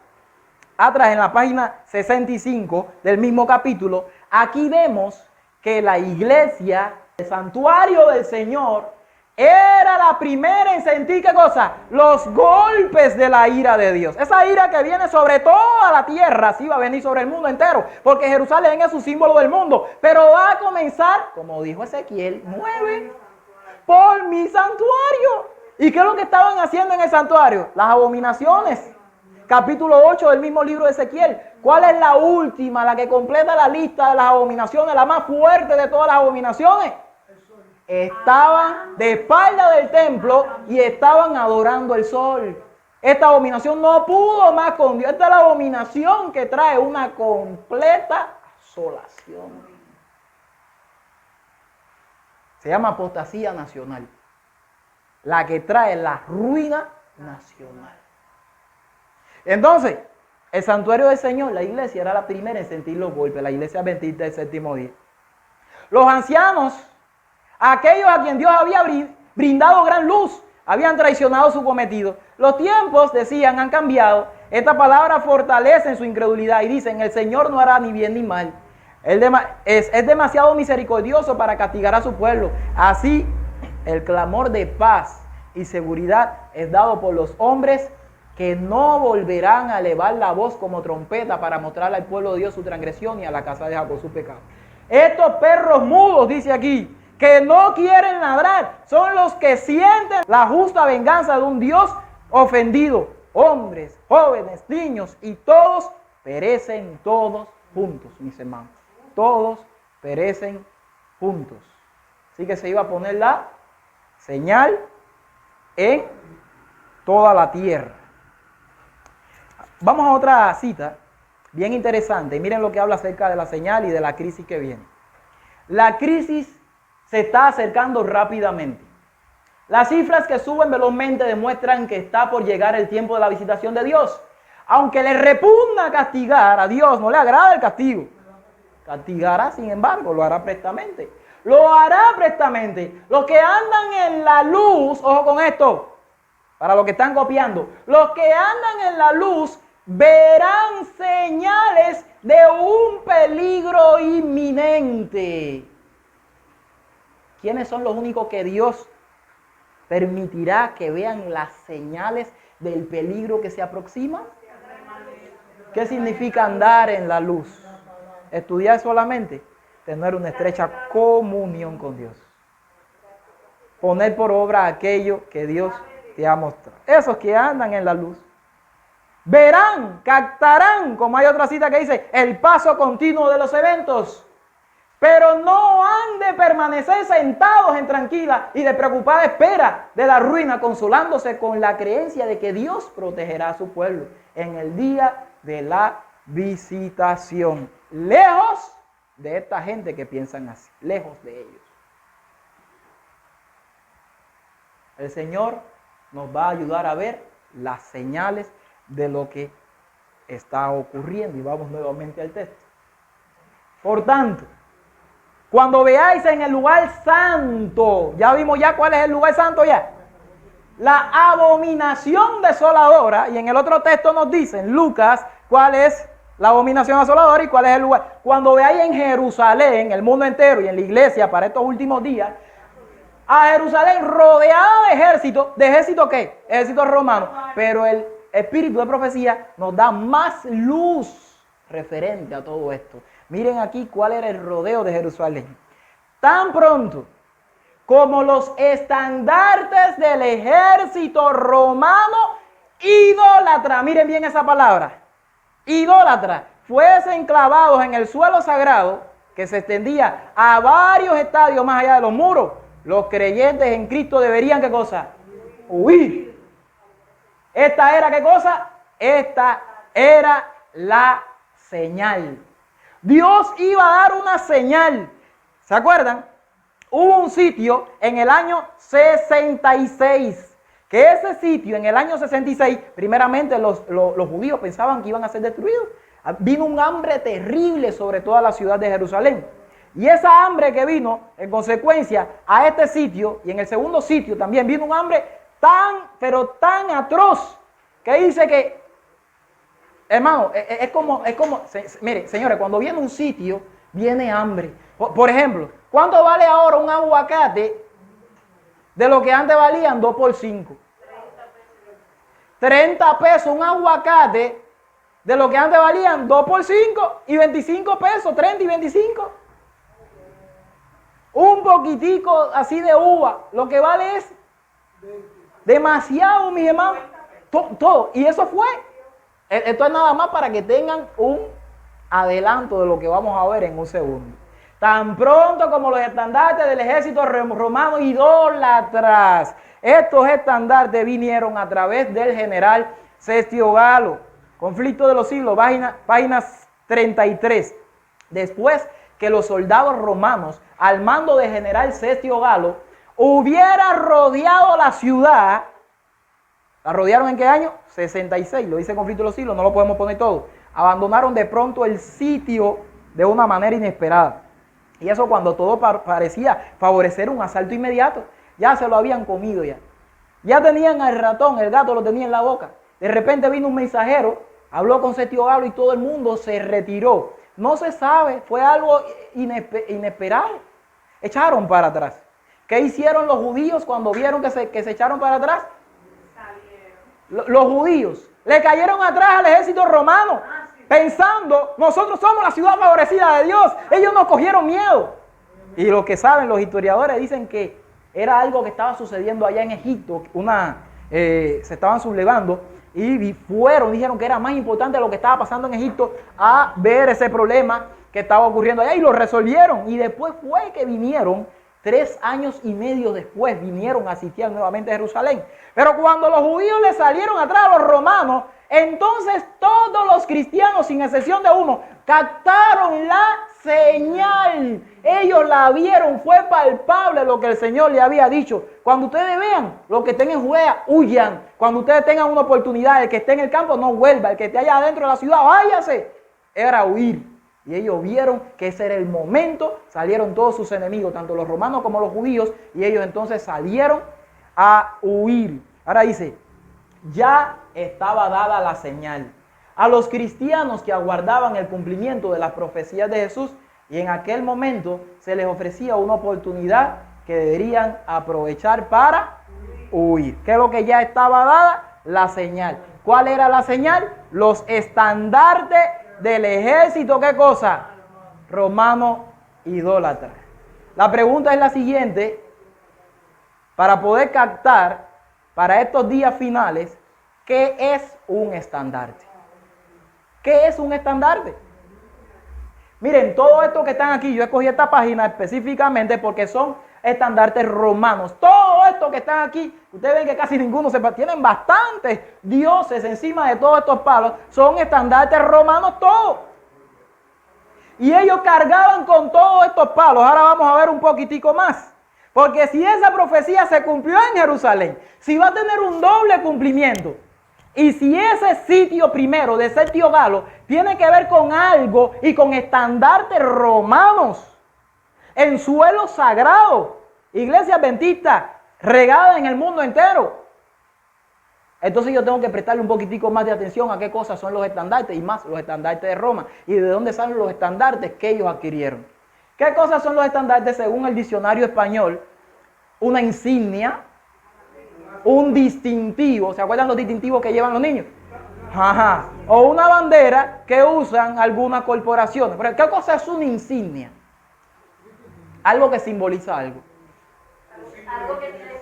atrás en la página 65 del mismo capítulo. Aquí vemos que la iglesia, el santuario del Señor, era la primera en sentir, ¿qué cosa? Los golpes de la ira de Dios. Esa ira que viene sobre toda la tierra, sí va a venir sobre el mundo entero, porque Jerusalén es su símbolo del mundo. Pero va a comenzar, como dijo Ezequiel 9, por mi santuario. ¿Y qué es lo que estaban haciendo en el santuario? Las abominaciones. Capítulo 8 del mismo libro de Ezequiel. ¿Cuál es la última, la que completa la lista de las abominaciones, la más fuerte de todas las abominaciones? Estaban de espalda del templo y estaban adorando el sol. Esta abominación no pudo más con Dios. Esta es la abominación que trae una completa asolación. Se llama apostasía nacional. La que trae la ruina nacional. Entonces, el santuario del Señor, la iglesia, era la primera en sentir los golpes. La iglesia adventista del séptimo día. Los ancianos, aquellos a quien Dios había brindado gran luz, habían traicionado su cometido. Los tiempos, decían, han cambiado. Esta palabra fortalece en su incredulidad y dicen, el Señor no hará ni bien ni mal. Es demasiado misericordioso para castigar a su pueblo. Así, el clamor de paz y seguridad es dado por los hombres que no volverán a elevar la voz como trompeta para mostrarle al pueblo de Dios su transgresión y a la casa de Jacob su pecado. Estos perros mudos, dice aquí, que no quieren ladrar, son los que sienten la justa venganza de un Dios ofendido. Hombres, jóvenes, niños y todos perecen todos juntos, mis hermanos. Todos perecen juntos. Así que se iba a poner la señal en toda la tierra. Vamos a otra cita bien interesante. Miren lo que habla acerca de la señal y de la crisis que viene. La crisis se está acercando rápidamente. Las cifras que suben velozmente demuestran que está por llegar el tiempo de la visitación de Dios. Aunque le repugna castigar, a Dios no le agrada el castigo. Castigará, sin embargo, lo hará prestamente. Lo hará prestamente. Los que andan en la luz, ojo con esto, para los que están copiando, los que andan en la luz verán señales de un peligro inminente. ¿Quiénes son los únicos que Dios permitirá que vean las señales del peligro que se aproxima? ¿Qué significa andar en la luz? Estudiar solamente, tener una estrecha comunión con Dios. Poner por obra aquello que Dios te ha mostrado. Esos que andan en la luz verán, captarán, como hay otra cita que dice, el paso continuo de los eventos. Pero no han de permanecer sentados en tranquila y de preocupada espera de la ruina, consolándose con la creencia de que Dios protegerá a su pueblo en el día de la visitación. Lejos de esta gente que piensan así, lejos de ellos. El Señor nos va a ayudar a ver las señales de lo que está ocurriendo. Y vamos nuevamente al texto. Por tanto, cuando veáis en el lugar santo, ya vimos ya cuál es el lugar santo ya, la abominación desoladora, y en el otro texto nos dicen, Lucas, cuál es la abominación asoladora y cuál es el lugar. Cuando veáis en Jerusalén, el mundo entero y en la iglesia para estos últimos días, a Jerusalén rodeada de ejército ¿qué? Ejército romano, pero el espíritu de profecía nos da más luz referente a todo esto. Miren aquí cuál era el rodeo de Jerusalén. Tan pronto como los estandartes del ejército romano idólatra, miren bien esa palabra, idólatra, fuesen clavados en el suelo sagrado, que se extendía a varios estadios más allá de los muros, los creyentes en Cristo deberían, ¿qué cosa? Huir. ¿Esta era qué cosa? Esta era la señal. Dios iba a dar una señal. ¿Se acuerdan? Hubo un sitio en el año 66, que ese sitio en el año 66, primeramente los judíos pensaban que iban a ser destruidos. Vino un hambre terrible sobre toda la ciudad de Jerusalén. Y esa hambre que vino, en consecuencia, a este sitio, y en el segundo sitio también vino un hambre pero tan atroz, que dice que, hermano, es como, mire, señores, cuando viene un sitio, viene hambre. Por ejemplo, ¿cuánto vale ahora un aguacate de lo que antes valían 2 por 5? 30 pesos un aguacate de lo que antes valían 2 por 5 y 25 pesos, 30 y 25. Un poquitico así de uva, lo que vale es demasiado, mis hermanos. Todo. Y eso fue. Esto es nada más para que tengan un adelanto de lo que vamos a ver en un segundo. Tan pronto como los estandartes del ejército romano idólatras, estos estandartes vinieron a través del general Cestio Galo. Conflicto de los siglos, páginas 33. Después que los soldados romanos, al mando del general Cestio Galo, hubiera rodeado la ciudad. ¿La rodearon en qué año? 66, lo dice Conflicto de los siglos, no lo podemos poner todo. Abandonaron de pronto el sitio de una manera inesperada. Y eso cuando todo parecía favorecer un asalto inmediato. Ya se lo habían comido ya. Ya tenían al ratón, el gato lo tenía en la boca. De repente vino un mensajero, habló con Cestio Galo y todo el mundo se retiró. No se sabe, fue algo inesperado. Echaron para atrás. ¿Qué hicieron los judíos cuando vieron que se echaron para atrás? Los judíos le cayeron atrás al ejército romano, pensando, nosotros somos la ciudad favorecida de Dios. Ellos nos cogieron miedo. Y lo que saben los historiadores dicen que era algo que estaba sucediendo allá en Egipto, se estaban sublevando y dijeron que era más importante lo que estaba pasando en Egipto a ver ese problema que estaba ocurriendo allá, y lo resolvieron. Y después fue que vinieron, 3 años y medio después, vinieron a sitiar nuevamente a Jerusalén. Pero cuando los judíos le salieron atrás a los romanos, entonces todos los cristianos, sin excepción de uno, captaron la señal. Ellos la vieron, fue palpable lo que el Señor le había dicho. Cuando ustedes vean lo que estén en Judea, huyan. Cuando ustedes tengan una oportunidad, el que esté en el campo no vuelva, el que esté allá adentro de la ciudad, váyase. Era huir. Y ellos vieron que ese era el momento, salieron todos sus enemigos, tanto los romanos como los judíos, y ellos entonces salieron a huir. Ahora dice, ya estaba dada la señal a los cristianos que aguardaban el cumplimiento de las profecías de Jesús, y en aquel momento se les ofrecía una oportunidad que deberían aprovechar para huir. ¿Qué es lo que ya estaba dada? La señal. ¿Cuál era la señal? Los estandartes del ejército, ¿qué cosa? Romano idólatra. La pregunta es la siguiente: para poder captar para estos días finales, ¿qué es un estandarte? ¿Qué es un estandarte? Miren, todo esto que están aquí, yo escogí esta página específicamente porque son estandartes romanos. Todo esto que están aquí, ustedes ven que casi ninguno tienen bastantes dioses encima de todos estos palos, son estandartes romanos todos. Y ellos cargaban con todos estos palos. Ahora vamos a ver un poquitico más. Porque si esa profecía se cumplió en Jerusalén, si va a tener un doble cumplimiento, y si ese sitio primero de Cestio Galo tiene que ver con algo y con estandartes romanos en suelo sagrado, iglesia adventista regada en el mundo entero, entonces yo tengo que prestarle un poquitico más de atención a qué cosas son los estandartes, y más los estandartes de Roma, y de dónde salen los estandartes que ellos adquirieron. ¿Qué cosas son los estandartes según el diccionario español? Una insignia, un distintivo. ¿Se acuerdan los distintivos que llevan los niños? Ajá. O una bandera que usan algunas corporaciones. Pero ¿qué cosa es una insignia? Algo que simboliza algo.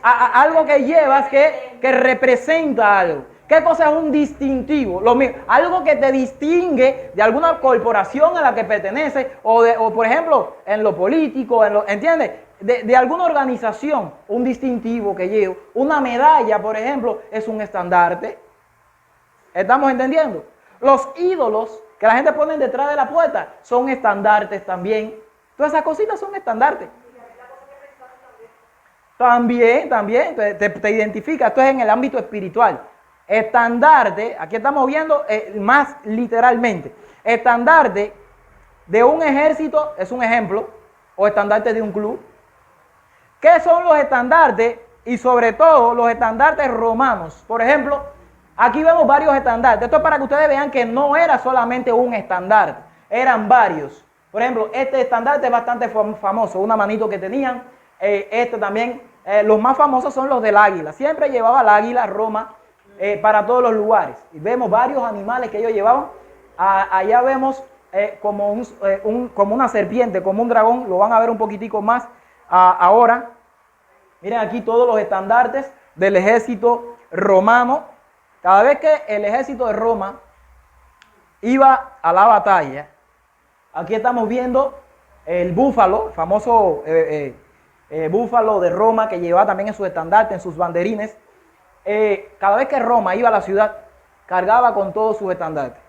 Algo que llevas que representa algo. ¿Qué cosa es un distintivo? Algo que te distingue de alguna corporación a la que perteneces o por ejemplo, en lo político, ¿entiendes? De alguna organización, un distintivo que llevo. Una medalla, por ejemplo, es un estandarte. ¿Estamos entendiendo? Los ídolos que la gente pone detrás de la puerta son estandartes también. Todas esas cositas son estandartes. También, te identifica. Esto es en el ámbito espiritual. Estandarte, aquí estamos viendo más literalmente. Estandarte de un ejército es un ejemplo, o estandarte de un club. ¿Qué son los estandartes? Y sobre todo los estandartes romanos. Por ejemplo, aquí vemos varios estandartes. Esto es para que ustedes vean que no era solamente un estandarte, eran varios. Por ejemplo, este estandarte es bastante famoso, una manito que tenían. Este también, los más famosos son los del águila. Siempre llevaba el águila Roma para todos los lugares. Y vemos varios animales que ellos llevaban. Allá vemos como una serpiente, como un dragón. Lo van a ver un poquitico más ahora. Miren aquí todos los estandartes del ejército romano. Cada vez que el ejército de Roma iba a la batalla, aquí estamos viendo el búfalo, el famoso búfalo de Roma que llevaba también en su estandarte, en sus banderines. Cada vez que Roma iba a la ciudad, cargaba con todos sus estandartes.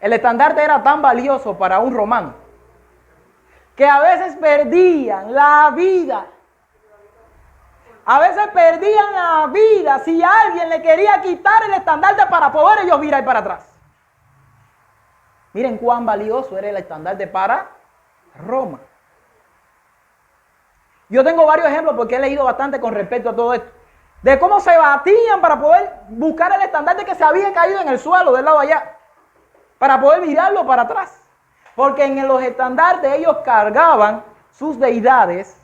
El estandarte era tan valioso para un romano que a veces perdían la vida. A veces perdían la vida si alguien le quería quitar el estandarte para poder ellos virar para atrás. Miren cuán valioso era el estandarte para Roma. Yo tengo varios ejemplos porque he leído bastante con respecto a todo esto. De cómo se batían para poder buscar el estandarte que se había caído en el suelo del lado allá. Para poder virarlo para atrás. Porque en los estandartes ellos cargaban sus deidades,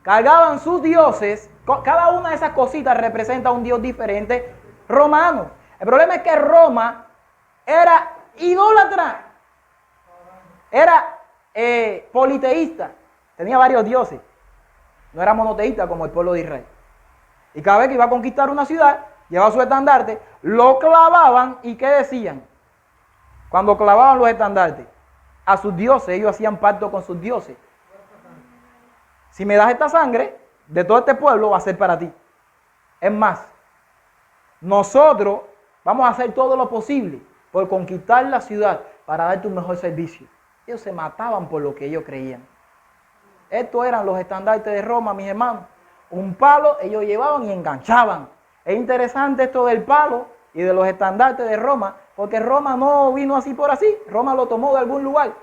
cargaban sus dioses. Cada una de esas cositas representa un dios diferente romano. El problema es que Roma era idólatra. Era politeísta. Tenía varios dioses. No era monoteísta como el pueblo de Israel. Y cada vez que iba a conquistar una ciudad, llevaba su estandarte, lo clavaban y ¿qué decían? Cuando clavaban los estandartes, a sus dioses, ellos hacían pacto con sus dioses. Si me das esta sangre, de todo este pueblo va a ser para ti. Es más, nosotros vamos a hacer todo lo posible por conquistar la ciudad para darte un mejor servicio. Ellos se mataban por lo que ellos creían. Estos eran los estandartes de Roma, mis hermanos. Un palo ellos llevaban y enganchaban. Es interesante esto del palo y de los estandartes de Roma, porque Roma no vino así por así. Roma lo tomó de algún lugar.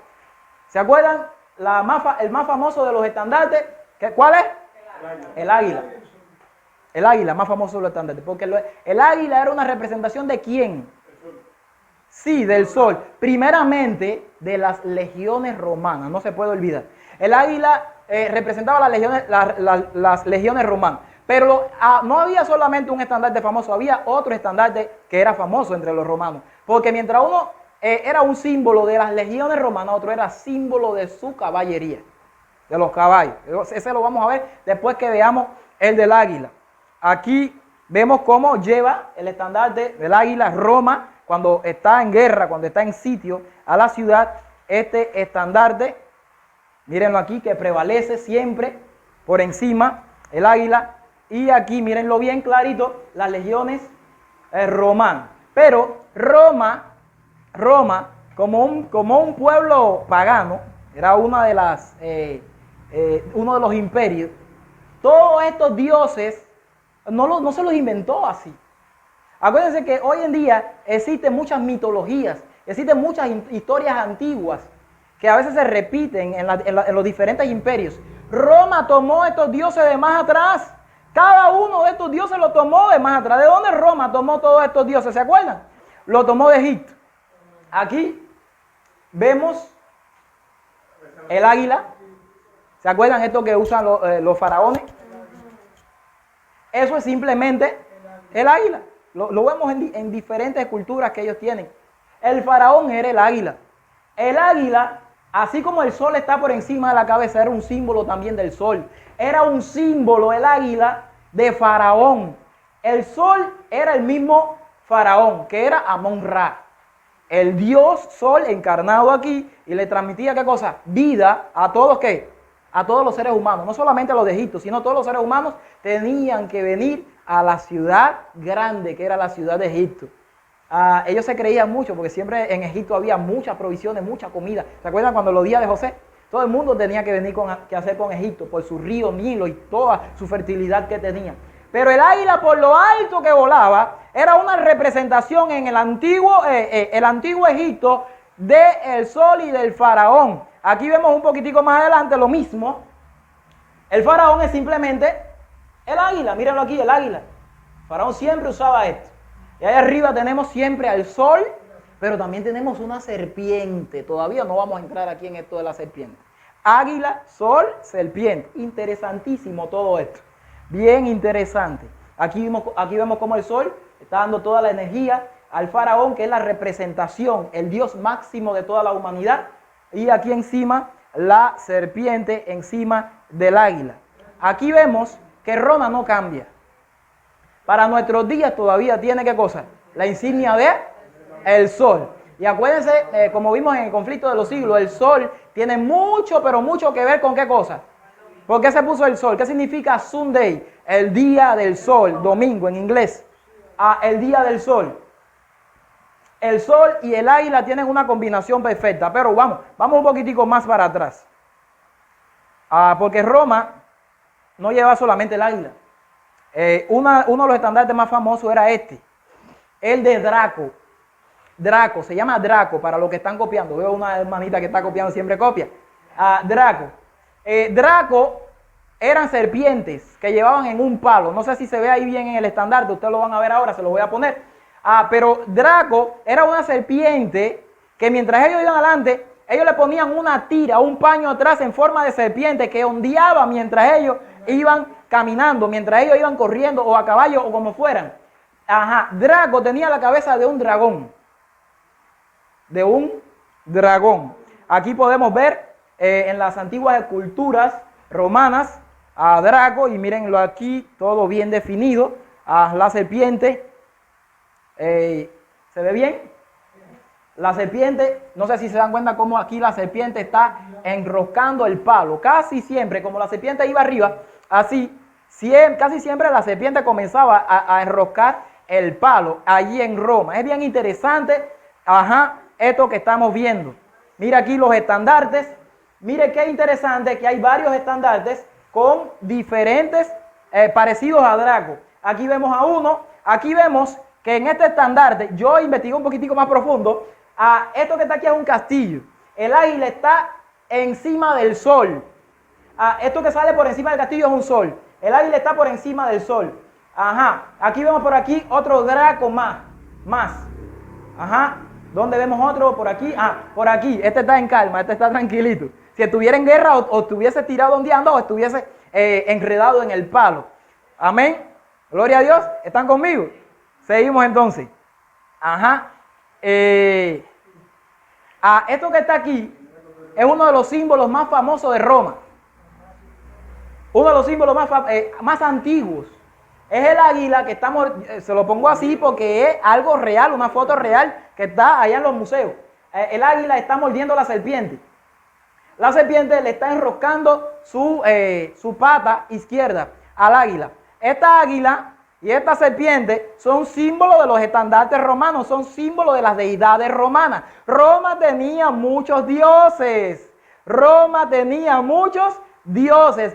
¿Se acuerdan? El más famoso de los estandartes, ¿cuál es? El águila. El águila, más famoso de los estandartes. Porque el águila era una representación ¿de quién? Sí, del sol. Primeramente, de las legiones romanas. No se puede olvidar. El águila representaba las legiones romanas. Pero no había solamente un estandarte famoso, había otro estandarte que era famoso entre los romanos. Porque mientras uno era un símbolo de las legiones romanas, otro era símbolo de su caballería, de los caballos. Ese lo vamos a ver después que veamos el del águila. Aquí vemos cómo lleva el estandarte del águila Roma cuando está en guerra, cuando está en sitio a la ciudad. Este estandarte, mírenlo aquí, que prevalece siempre por encima el águila. Y aquí, mírenlo bien clarito, las legiones romanas. Pero Roma, como un pueblo pagano, era uno de los imperios. Todos estos dioses no se los inventó así. Acuérdense que hoy en día existen muchas mitologías, existen muchas historias antiguas que a veces se repiten en los diferentes imperios. Roma tomó estos dioses de más atrás. Cada uno de estos dioses lo tomó de más atrás. ¿De dónde Roma tomó todos estos dioses? ¿Se acuerdan? Lo tomó de Egipto. Aquí vemos el águila. ¿Se acuerdan esto que usan los faraones? Eso es simplemente el águila. Lo vemos en diferentes culturas que ellos tienen. El faraón era el águila. El águila, así como el sol está por encima de la cabeza, era un símbolo también del sol. Era un símbolo, el águila, de faraón. El sol era el mismo faraón, que era Amón-Ra, el dios sol encarnado aquí, y le transmitía ¿qué cosa? Vida a todos, ¿qué? A todos los seres humanos, no solamente a los de Egipto, sino todos los seres humanos tenían que venir a la ciudad grande, que era la ciudad de Egipto. Ellos se creían mucho, porque siempre en Egipto había muchas provisiones, mucha comida. ¿Se acuerdan cuando los días de José? Todo el mundo tenía que venir que hacer con Egipto, por su río Nilo y toda su fertilidad que tenía. Pero el águila, por lo alto que volaba, era una representación en el antiguo Egipto del sol y del faraón. Aquí vemos un poquitico más adelante lo mismo. El faraón es simplemente el águila. Mírenlo aquí, el águila. El faraón siempre usaba esto. Y ahí arriba tenemos siempre al sol, pero también tenemos una serpiente. Todavía no vamos a entrar aquí en esto de la serpiente. Águila, sol, serpiente. Interesantísimo todo esto. Bien interesante. Aquí vemos cómo el sol está dando toda la energía al faraón, que es la representación, el dios máximo de toda la humanidad. Y aquí encima la serpiente encima del águila. Aquí vemos que Roma no cambia. Para nuestros días todavía tiene ¿qué cosa? La insignia de el sol. Y acuérdense, como vimos en el conflicto de los siglos, el sol tiene mucho, pero mucho que ver con ¿qué cosa? ¿Por qué se puso el sol? ¿Qué significa Sunday? El día del sol, domingo en inglés. El día del sol. El sol y el águila tienen una combinación perfecta, pero vamos un poquitico más para atrás. Porque Roma no llevaba solamente el águila. Uno de los estandartes más famosos era el de Draco. Draco, se llama Draco para los que están copiando. Veo una hermanita que está copiando, siempre copia. Draco. Draco eran serpientes que llevaban en un palo. No sé si se ve ahí bien en el estandarte, ustedes lo van a ver ahora, se lo voy a poner. Pero Draco era una serpiente que mientras ellos iban adelante, ellos le ponían una tira, un paño atrás en forma de serpiente que ondeaba mientras ellos iban caminando, mientras ellos iban corriendo o a caballo o como fueran. Draco tenía la cabeza de un dragón. De un dragón. Aquí podemos ver en las antiguas esculturas romanas a Draco, y mírenlo aquí, todo bien definido. La serpiente. ¿Se ve bien? La serpiente, no sé si se dan cuenta cómo aquí la serpiente está enroscando el palo. Casi siempre, como la serpiente iba arriba, así, casi siempre la serpiente comenzaba a enroscar el palo allí en Roma. Es bien interesante, esto que estamos viendo. Mira aquí los estandartes. Mire qué interesante que hay varios estandartes con diferentes parecidos a Draco. Aquí vemos a uno, aquí vemos que en este estandarte, yo investigué un poquitico más profundo, esto que está aquí es un castillo. El águila está encima del sol. Esto que sale por encima del castillo es un sol. El águila está por encima del sol. Aquí vemos por aquí otro Draco más. ¿Dónde vemos otro? Por aquí. Por aquí. Este está en calma, este está tranquilito. Si estuviera en guerra o estuviese tirado ondeando o estuviese enredado en el palo. Amén. Gloria a Dios. ¿Están conmigo? Seguimos entonces. Esto que está aquí es uno de los símbolos más famosos de Roma. Uno de los símbolos más antiguos. Es el águila que estamos, se lo pongo así porque es algo real, una foto real que está allá en los museos. El águila está mordiendo a la serpiente. La serpiente le está enroscando su pata izquierda al águila. Esta águila y esta serpiente son símbolos de los estandartes romanos, son símbolos de las deidades romanas. Roma tenía muchos dioses.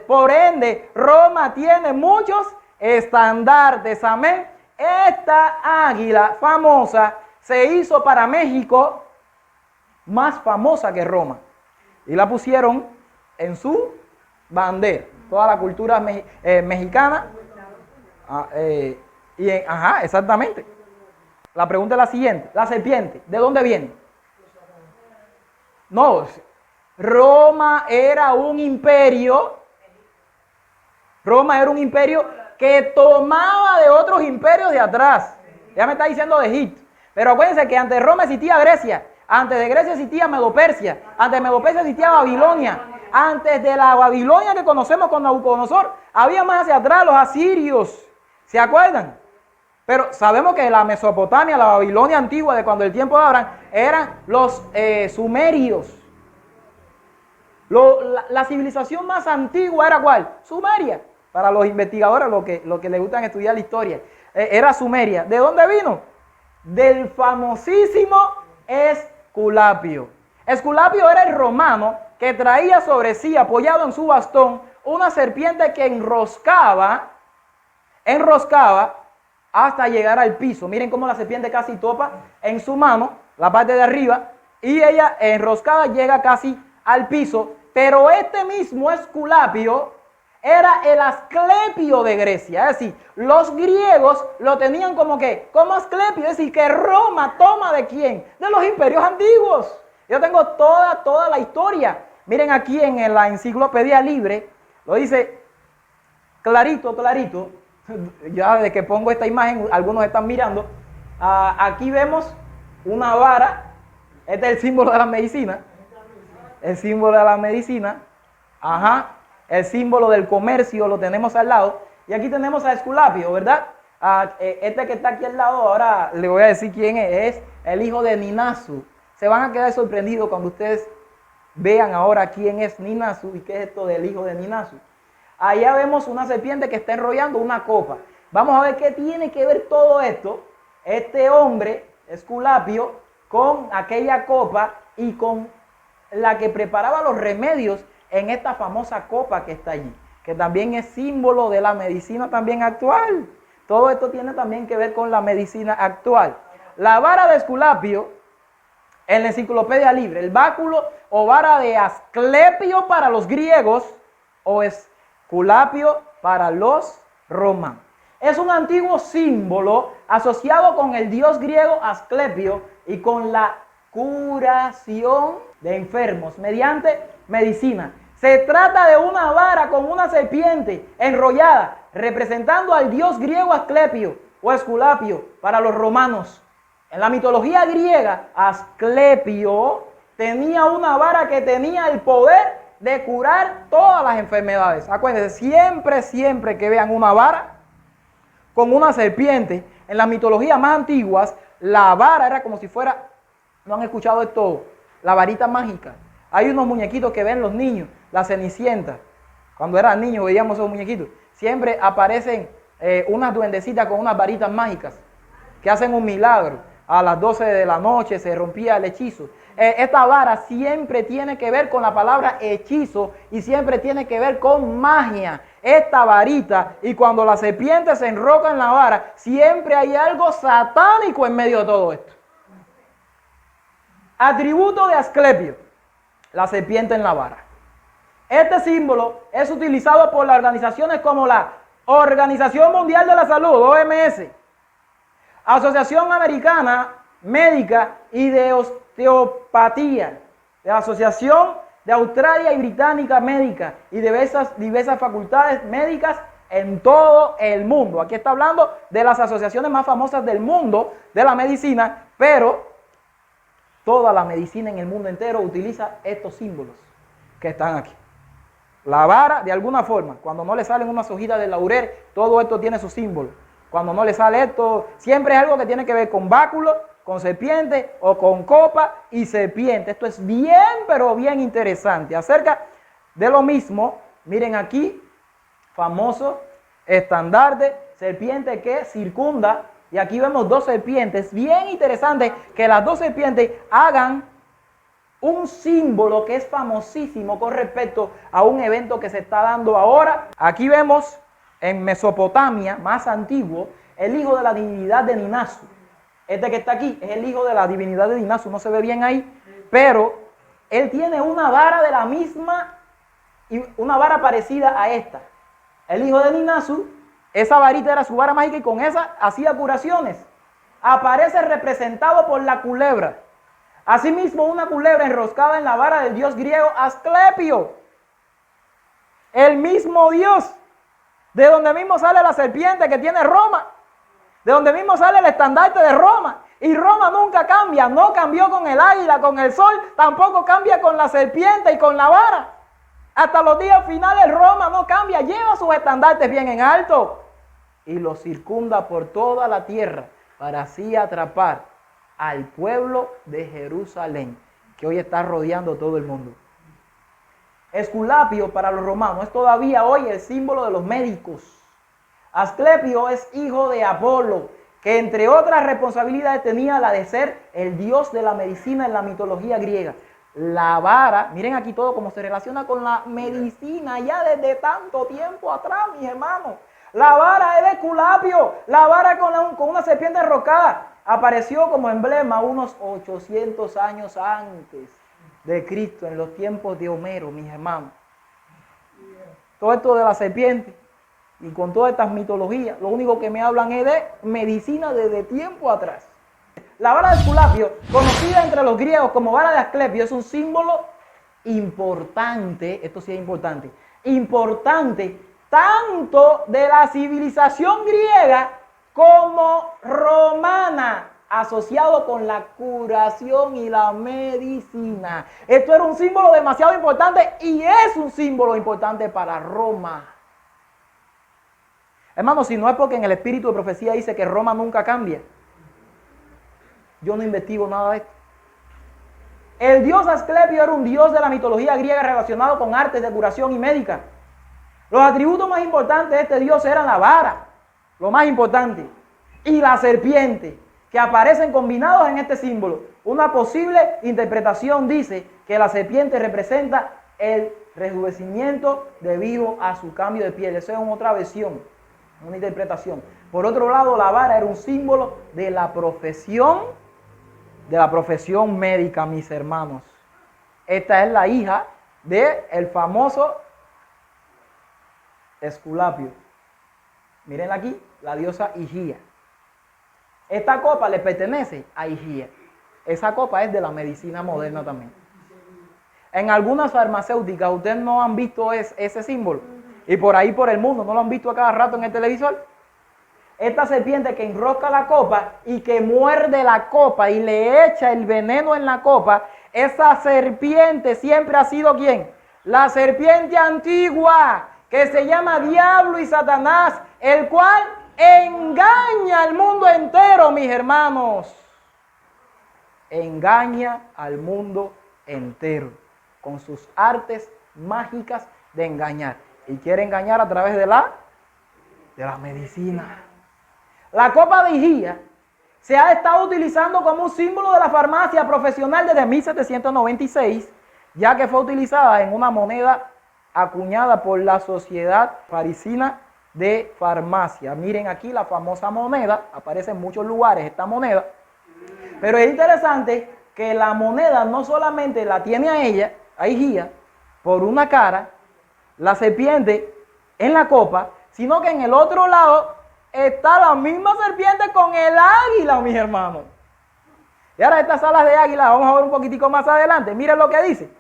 Por ende, Roma tiene muchos estandartes. Amén. Esta águila famosa se hizo para México más famosa que Roma. Y la pusieron en su bandera. Toda la cultura mexicana. Exactamente. La pregunta es la siguiente. La serpiente, ¿de dónde viene? No, Roma era un imperio. Roma era un imperio que tomaba de otros imperios de atrás. Ya me está diciendo de Egipto. Pero acuérdense que antes de Roma existía Grecia. Antes de Grecia existía Medo-Persia. Antes de Medo-Persia existía Babilonia. Antes de la Babilonia que conocemos con Nabucodonosor, había más hacia atrás los asirios. ¿Se acuerdan? Pero sabemos que la Mesopotamia, la Babilonia antigua de cuando el tiempo de Abraham, eran los sumerios. La civilización más antigua era ¿cuál? Sumeria. Para los investigadores, lo que les gustan estudiar la historia, era Sumeria. ¿De dónde vino? Del famosísimo Esculapio. Esculapio era el romano que traía sobre sí, apoyado en su bastón, una serpiente que enroscaba hasta llegar al piso. Miren cómo la serpiente casi topa en su mano, la parte de arriba, y ella enroscada llega casi al piso. Pero este mismo Esculapio era el Asclepio de Grecia. Es decir, los griegos lo tenían como Asclepio. Es decir, que Roma toma ¿de quién? De los imperios antiguos. Yo tengo toda la historia. Miren aquí en la Enciclopedia Libre, lo dice clarito. Ya desde que pongo esta imagen, algunos están mirando. Aquí vemos una vara. Este es el símbolo de la medicina. El símbolo de la medicina. Ajá. El símbolo del comercio lo tenemos al lado. Y aquí tenemos a Esculapio, ¿verdad? Este que está aquí al lado, ahora le voy a decir quién es el hijo de Ninasu. Se van a quedar sorprendidos cuando ustedes vean ahora quién es Ninasu y qué es esto del hijo de Ninasu. Allá vemos una serpiente que está enrollando una copa. Vamos a ver qué tiene que ver todo esto, este hombre, Esculapio, con aquella copa y con la que preparaba los remedios en esta famosa copa que está allí, que también es símbolo de la medicina también actual. Todo esto tiene también que ver con la medicina actual. La vara de Esculapio, en la Enciclopedia Libre, el báculo o vara de Asclepio para los griegos o Esculapio para los romanos. Es un antiguo símbolo asociado con el dios griego Asclepio y con la curación de enfermos mediante medicina. Se trata de una vara con una serpiente enrollada, representando al dios griego Asclepio o Esculapio para los romanos. En la mitología griega, Asclepio tenía una vara que tenía el poder de curar todas las enfermedades. Acuérdense, siempre que vean una vara con una serpiente, en las mitologías más antiguas, la vara era como si fuera, ¿no han escuchado esto? La varita mágica. Hay unos muñequitos que ven los niños, la Cenicienta. Cuando eran niños veíamos esos muñequitos. Siempre aparecen unas duendecitas con unas varitas mágicas que hacen un milagro. A las 12 de la noche se rompía el hechizo. Esta vara siempre tiene que ver con la palabra hechizo y siempre tiene que ver con magia. Esta varita, y cuando la serpiente se enroca en la vara, siempre hay algo satánico en medio de todo esto. Atributo de Asclepio, la serpiente en la vara. Este símbolo es utilizado por las organizaciones como la Organización Mundial de la Salud, OMS, Asociación Americana Médica y de Osteopatía, de la Asociación de Australia y Británica Médica y diversas facultades médicas en todo el mundo. Aquí está hablando de las asociaciones más famosas del mundo de la medicina, pero toda la medicina en el mundo entero utiliza estos símbolos que están aquí. La vara, de alguna forma, cuando no le salen unas hojitas de laurel, todo esto tiene su símbolo. Cuando no le sale esto, siempre es algo que tiene que ver con báculo, con serpiente o con copa y serpiente. Esto es bien, pero bien interesante. Acerca de lo mismo, miren aquí, famoso estandarte, serpiente que circunda. Y aquí vemos dos serpientes, bien interesante que las dos serpientes hagan un símbolo que es famosísimo con respecto a un evento que se está dando ahora. Aquí vemos en Mesopotamia, más antiguo, el hijo de la divinidad de Ninasu. Este que está aquí es el hijo de la divinidad de Ninasu, no se ve bien ahí, pero él tiene una vara de la misma, y una vara parecida a esta. El hijo de Ninasu, esa varita era su vara mágica y con esa hacía curaciones. Aparece representado por la culebra. Asimismo, una culebra enroscada en la vara del dios griego Asclepio. El mismo dios, de donde mismo sale la serpiente que tiene Roma, de donde mismo sale el estandarte de Roma. Y Roma nunca cambia, no cambió con el águila, con el sol, tampoco cambia con la serpiente y con la vara. Hasta los días finales Roma no cambia, lleva sus estandartes bien en alto. y los circunda por toda la tierra para así atrapar al pueblo de Jerusalén, que hoy está rodeando todo el mundo. Esculapio para los romanos es todavía hoy el símbolo de los médicos. Asclepio es hijo de Apolo, que entre otras responsabilidades tenía la de ser el dios de la medicina en la mitología griega. La vara, miren aquí todo cómo se relaciona con la medicina ya desde tanto tiempo atrás, mis hermanos. La vara es de Esculapio, la vara con una serpiente enrocada. Apareció como emblema unos 800 años antes de Cristo, en los tiempos de Homero, mis hermanos. Todo esto de la serpiente y con todas estas mitologías, lo único que me hablan es de medicina desde tiempo atrás. La vara de Esculapio, conocida entre los griegos como vara de Asclepio, es un símbolo importante, esto sí es importante tanto de la civilización griega como romana, asociado con la curación y la medicina. Esto era un símbolo demasiado importante y es un símbolo importante para Roma. Hermano, si no es porque en el espíritu de profecía dice que Roma nunca cambia, yo no investigo nada de esto. El dios Asclepio era un dios de la mitología griega relacionado con artes de curación y médica. Los atributos más importantes de este dios eran la vara, lo más importante, y la serpiente, que aparecen combinados en este símbolo. Una posible interpretación dice que la serpiente representa el rejuvenecimiento debido a su cambio de piel. Esa es otra versión, una interpretación. Por otro lado, la vara era un símbolo de la profesión médica, mis hermanos. Esta es la hija del famoso Esculapio. Mírenla aquí, la diosa Higía. Esta copa le pertenece a Higía. Esa copa es de la medicina moderna también. En algunas farmacéuticas ustedes no han visto ese símbolo. Y por ahí por el mundo no lo han visto a cada rato en el televisor. Esta serpiente que enrosca la copa y que muerde la copa y le echa el veneno en la copa, esa serpiente siempre ha sido ¿quién? La serpiente antigua, que se llama Diablo y Satanás, el cual engaña al mundo entero, mis hermanos. Engaña al mundo entero con sus artes mágicas de engañar. Y quiere engañar a través de la medicina. La copa de Higía se ha estado utilizando como un símbolo de la farmacia profesional desde 1796, ya que fue utilizada en una moneda acuñada por la Sociedad Parisina de Farmacia. Miren aquí la famosa moneda, aparece en muchos lugares esta moneda, pero es interesante que la moneda no solamente la tiene a ella, a Higía, por una cara, la serpiente en la copa, sino que en el otro lado está la misma serpiente con el águila, mis hermanos. Y ahora estas alas de águila, vamos a ver un poquitico más adelante. Miren lo que dice.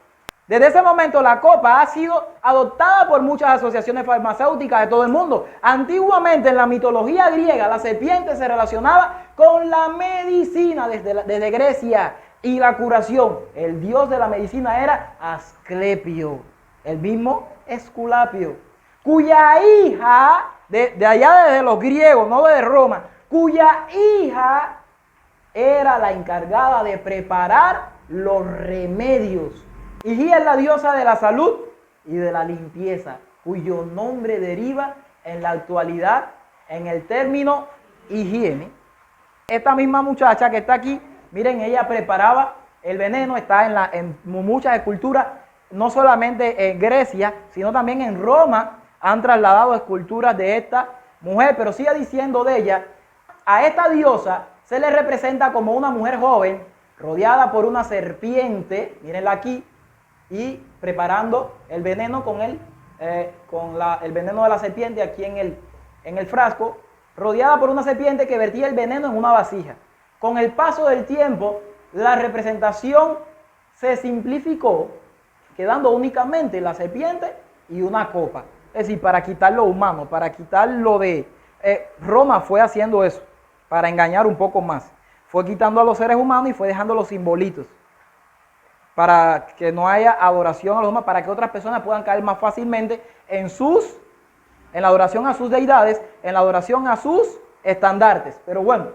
Desde ese momento la copa ha sido adoptada por muchas asociaciones farmacéuticas de todo el mundo. Antiguamente en la mitología griega la serpiente se relacionaba con la medicina desde Grecia y la curación. El dios de la medicina era Asclepio, el mismo Esculapio, cuya hija, de allá desde los griegos, no desde Roma, cuya hija era la encargada de preparar los remedios. Higía es la diosa de la salud y de la limpieza, cuyo nombre deriva en la actualidad en el término higiene. Esta misma muchacha que está aquí, miren, ella preparaba el veneno, está en muchas esculturas, no solamente en Grecia, sino también en Roma, han trasladado esculturas de esta mujer, pero sigue diciendo de ella, a esta diosa se le representa como una mujer joven, rodeada por una serpiente, mírenla aquí, y preparando el veneno con el veneno de la serpiente aquí en el frasco, rodeada por una serpiente que vertía el veneno en una vasija. Con el paso del tiempo, la representación se simplificó, quedando únicamente la serpiente y una copa. Es decir, para quitar lo humano, para quitar lo de... Roma fue haciendo eso, para engañar un poco más. Fue quitando a los seres humanos y fue dejando los simbolitos, para que no haya adoración a los demás, para que otras personas puedan caer más fácilmente en sus en la adoración a sus deidades, en la adoración a sus estandartes. Pero bueno,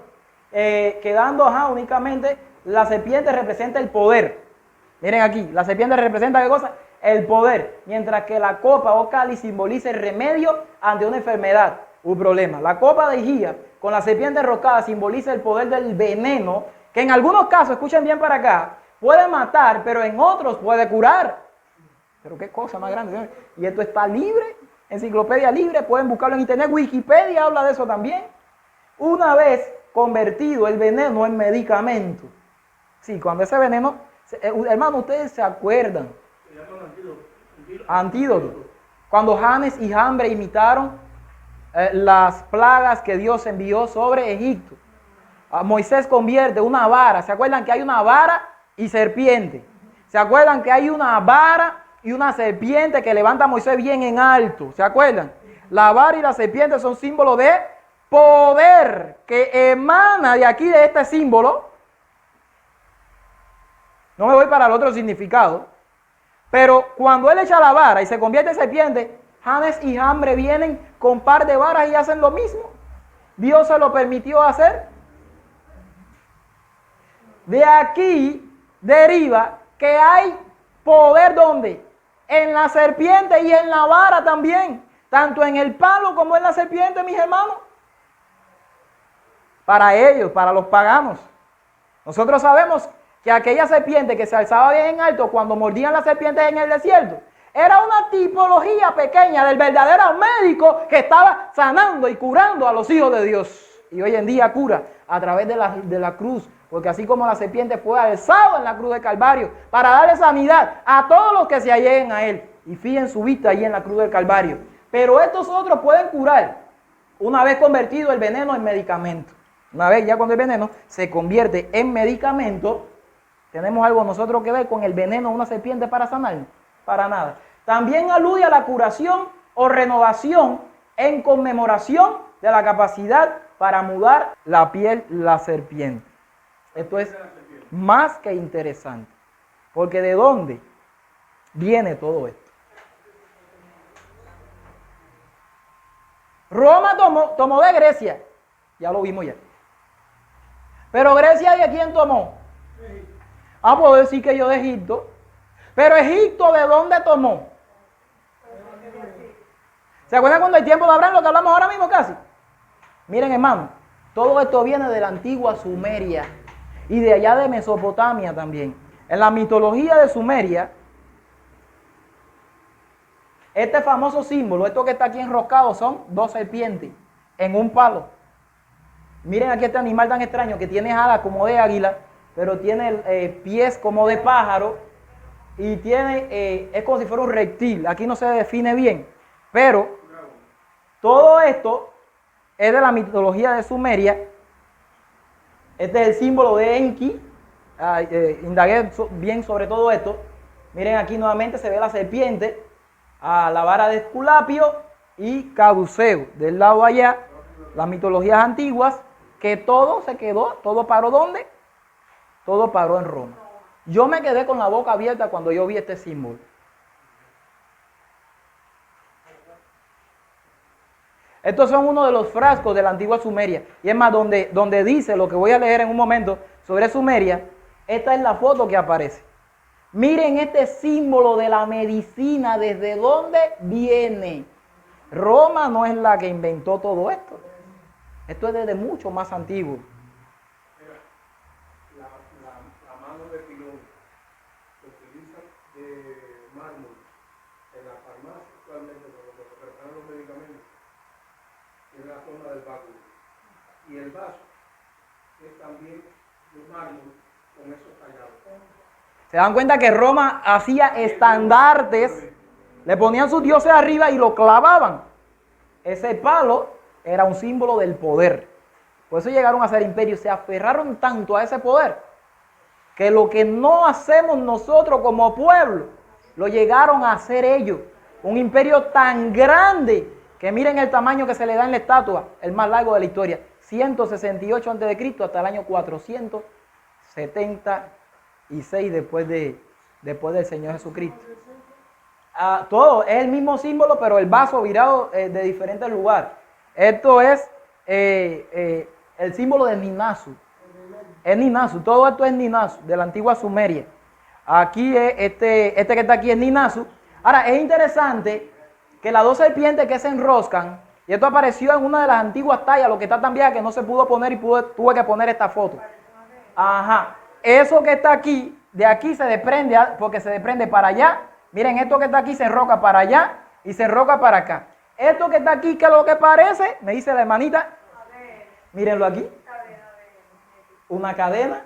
quedando únicamente, la serpiente representa el poder. Miren aquí, la serpiente representa ¿qué cosa? El poder, mientras que la copa o cáliz simboliza el remedio ante una enfermedad, un problema. La copa de Higía con la serpiente enroscada simboliza el poder del veneno, que en algunos casos, escuchen bien para acá, puede matar, pero en otros puede curar. Pero qué cosa más grande, señores. Y esto está libre, enciclopedia libre, pueden buscarlo en internet, Wikipedia habla de eso también. Una vez convertido el veneno en medicamento. Sí, cuando ese veneno, hermano, ustedes se acuerdan. Se llama antídoto. Cuando Janes y Jambre imitaron las plagas que Dios envió sobre Egipto. Moisés convierte una vara. ¿Se acuerdan que hay una vara y serpiente? ¿Se acuerdan que hay una vara y una serpiente que levanta a Moisés bien en alto? ¿Se acuerdan? La vara y la serpiente son símbolos de poder que emana de aquí, de este símbolo. No me voy para el otro significado. Pero cuando él echa la vara y se convierte en serpiente, Janes y Jambre vienen con par de varas y hacen lo mismo. Dios se lo permitió hacer. De aquí deriva que hay poder, ¿dónde? En la serpiente y en la vara también. Tanto en el palo como en la serpiente, mis hermanos. Para ellos, para los paganos. Nosotros sabemos que aquella serpiente que se alzaba bien en alto cuando mordían las serpientes en el desierto, era una tipología pequeña del verdadero médico que estaba sanando y curando a los hijos de Dios. Y hoy en día cura a través de la cruz, porque así como la serpiente fue alzado en la cruz de Calvario para darle sanidad a todos los que se alleguen a él y fíjen su vista ahí en la cruz del Calvario. Pero estos otros pueden curar una vez convertido el veneno en medicamento. Una vez ya cuando el veneno se convierte en medicamento, ¿tenemos algo nosotros que ver con el veneno de una serpiente para sanar? Para nada. También alude a la curación o renovación en conmemoración de la capacidad para mudar la piel la serpiente. Esto es más que interesante. Porque ¿de dónde viene todo esto? Roma tomó de Grecia. Ya lo vimos ya. Pero Grecia, ¿de quién tomó? Puedo decir que yo de Egipto. Pero Egipto, ¿de dónde tomó? ¿Se acuerdan cuando el tiempo de Abraham, lo que hablamos ahora mismo casi? Miren, hermano, todo esto viene de la antigua Sumeria y de allá de Mesopotamia también. En la mitología de Sumeria, este famoso símbolo, esto que está aquí enroscado, son dos serpientes en un palo. Miren aquí este animal tan extraño que tiene alas como de águila, pero tiene pies como de pájaro y tiene, es como si fuera un reptil. Aquí no se define bien, pero todo esto es de la mitología de Sumeria. Este es el símbolo de Enki. Indagué bien sobre todo esto. Miren aquí nuevamente se ve la serpiente, la vara de Esculapio y Caduceo. Del lado allá, las mitologías antiguas, que todo se quedó, todo paró ¿dónde? Todo paró en Roma. Yo me quedé con la boca abierta cuando yo vi este símbolo. Estos son uno de los frascos de la antigua Sumeria. Y es más, donde dice lo que voy a leer en un momento sobre Sumeria, esta es la foto que aparece. Miren este símbolo de la medicina, ¿desde dónde viene? Roma no es la que inventó todo esto. Esto es desde mucho más antiguo. La mano de pilón se utiliza de mármol en la farmacia actualmente cuando se preparan los medicamentos en la zona del báculo. Y el vaso es también de mármol con esos tallados. Se dan cuenta que Roma hacía estandartes, le ponían sus dioses arriba y lo clavaban. Ese palo era un símbolo del poder. Por eso llegaron a ser imperios, se aferraron tanto a ese poder, que lo que no hacemos nosotros como pueblo, lo llegaron a hacer ellos. Un imperio tan grande, que miren el tamaño que se le da en la estatua, el más largo de la historia, 168 a.C. hasta el año 476 después del Señor Jesucristo. Todo es el mismo símbolo, pero el vaso virado de diferentes lugares. Esto es el símbolo de Ninasu. Es Ninasu, todo esto es Ninasu, de la antigua Sumeria. Aquí es este que está aquí es Ninasu. Ahora, es interesante que las dos serpientes que se enroscan, y esto apareció en una de las antiguas tallas, lo que está tan vieja que no se pudo poner y tuve que poner esta foto. Ajá, eso que está aquí, de aquí se desprende, porque se desprende para allá. Miren, esto que está aquí se enroca para allá y se enroca para acá. Esto que está aquí, ¿qué es lo que parece? Me dice la hermanita. Mírenlo aquí. Una cadena.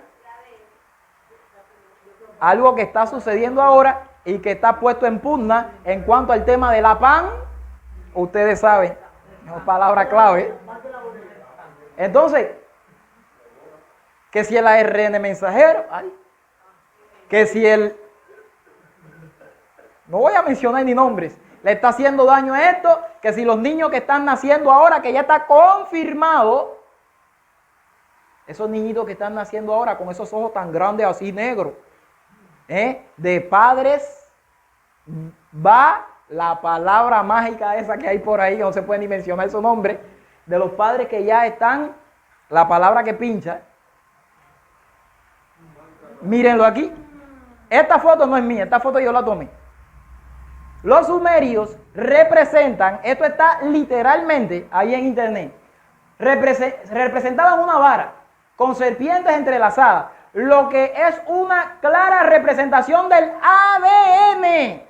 Algo que está sucediendo ahora y que está puesto en pugna en cuanto al tema de la pan. Ustedes saben, es palabra clave. Entonces, que si el ARN mensajero, que si el... No voy a mencionar ni nombres. Le está haciendo daño a esto, que si los niños que están naciendo ahora, que ya está confirmado, esos niñitos que están naciendo ahora con esos ojos tan grandes así negros, de padres, va la palabra mágica esa que hay por ahí, que no se puede ni mencionar su nombre, de los padres que ya están, la palabra que pincha. Mírenlo aquí. Esta foto no es mía, esta foto yo la tomé. Los sumerios representan, esto está literalmente ahí en internet, representaban una vara con serpientes entrelazadas, lo que es una clara representación del ADN.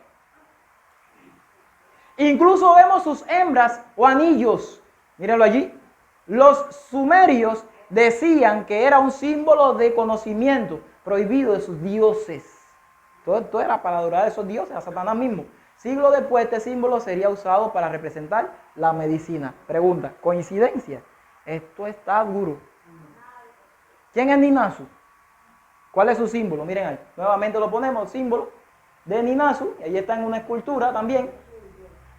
Incluso vemos sus hembras o anillos, mírenlo allí. Los sumerios decían que era un símbolo de conocimiento prohibido de sus dioses. Todo esto era para adorar a esos dioses, a Satanás mismo. Siglo después, este símbolo sería usado para representar la medicina. Pregunta, ¿coincidencia? Esto está duro. ¿Quién es Ninasu? ¿Cuál es su símbolo? Miren ahí, nuevamente lo ponemos, símbolo de Ninasu, y ahí está en una escultura también.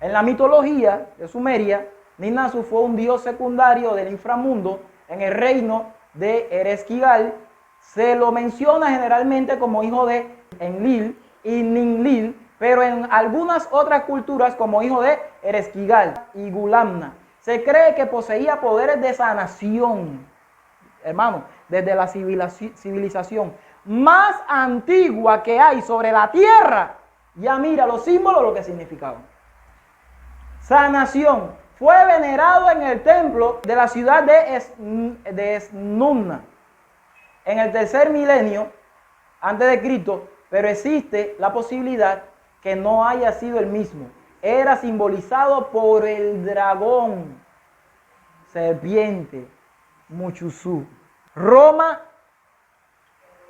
En la mitología de Sumeria, Ninasu fue un dios secundario del inframundo en el reino de Ereshkigal. Se lo menciona generalmente como hijo de Enlil y Ninlil, pero en algunas otras culturas como hijo de Ereshkigal y Gulamna. Se cree que poseía poderes de sanación, hermano, desde la civilización más antigua que hay sobre la tierra. Ya mira los símbolos, lo que significaban. Sanación. Fue venerado en el templo de la ciudad de Esnunna en el tercer milenio antes de Cristo, pero existe la posibilidad que no haya sido el mismo. Era simbolizado por el dragón, serpiente, Muchusú. Roma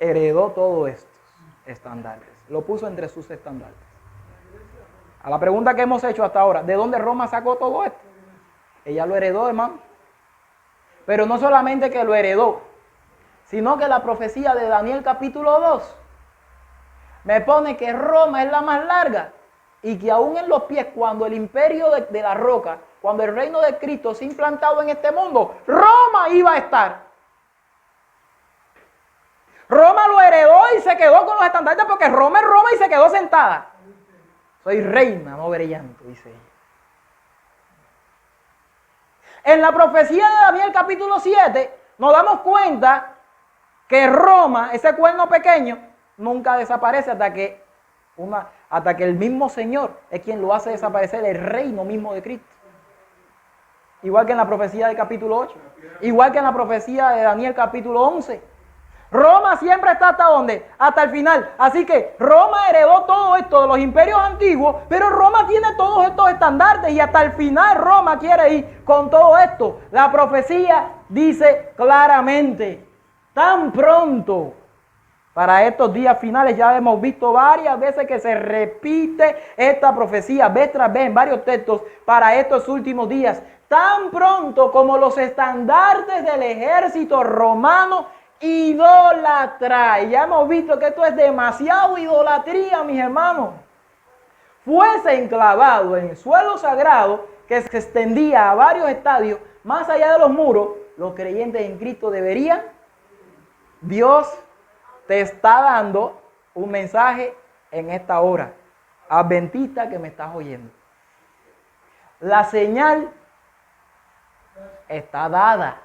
heredó todos estos estandartes, lo puso entre sus estandartes. A la pregunta que hemos hecho hasta ahora, ¿de dónde Roma sacó todo esto? Ella lo heredó, hermano. Pero no solamente que lo heredó, sino que la profecía de Daniel capítulo 2 me pone que Roma es la más larga y que aún en los pies, cuando el imperio de la roca, cuando el reino de Cristo se ha implantado en este mundo, Roma iba a estar. Roma lo heredó y se quedó con los estandartes porque Roma es Roma y se quedó sentada. Soy reina, no veré llanto, dice ella. En la profecía de Daniel capítulo 7 nos damos cuenta que Roma, ese cuerno pequeño, nunca desaparece hasta que el mismo Señor es quien lo hace desaparecer, el reino mismo de Cristo. Igual que en la profecía del capítulo 8, igual que en la profecía de Daniel capítulo 11. Roma siempre está hasta ¿dónde? Hasta el final. Así que Roma heredó todo esto de los imperios antiguos, pero Roma tiene todos estos estandartes y hasta el final Roma quiere ir con todo esto. La profecía dice claramente, tan pronto para estos días finales, ya hemos visto varias veces que se repite esta profecía, vez tras vez en varios textos, para estos últimos días, tan pronto como los estandartes del ejército romano idólatra. Y ya hemos visto que esto es demasiado idolatría, mis hermanos. Fuese enclavado en el suelo sagrado que se extendía a varios estadios más allá de los muros, los creyentes en Cristo deberían. Dios te está dando un mensaje en esta hora. adventista que me estás oyendo. La señal está dada.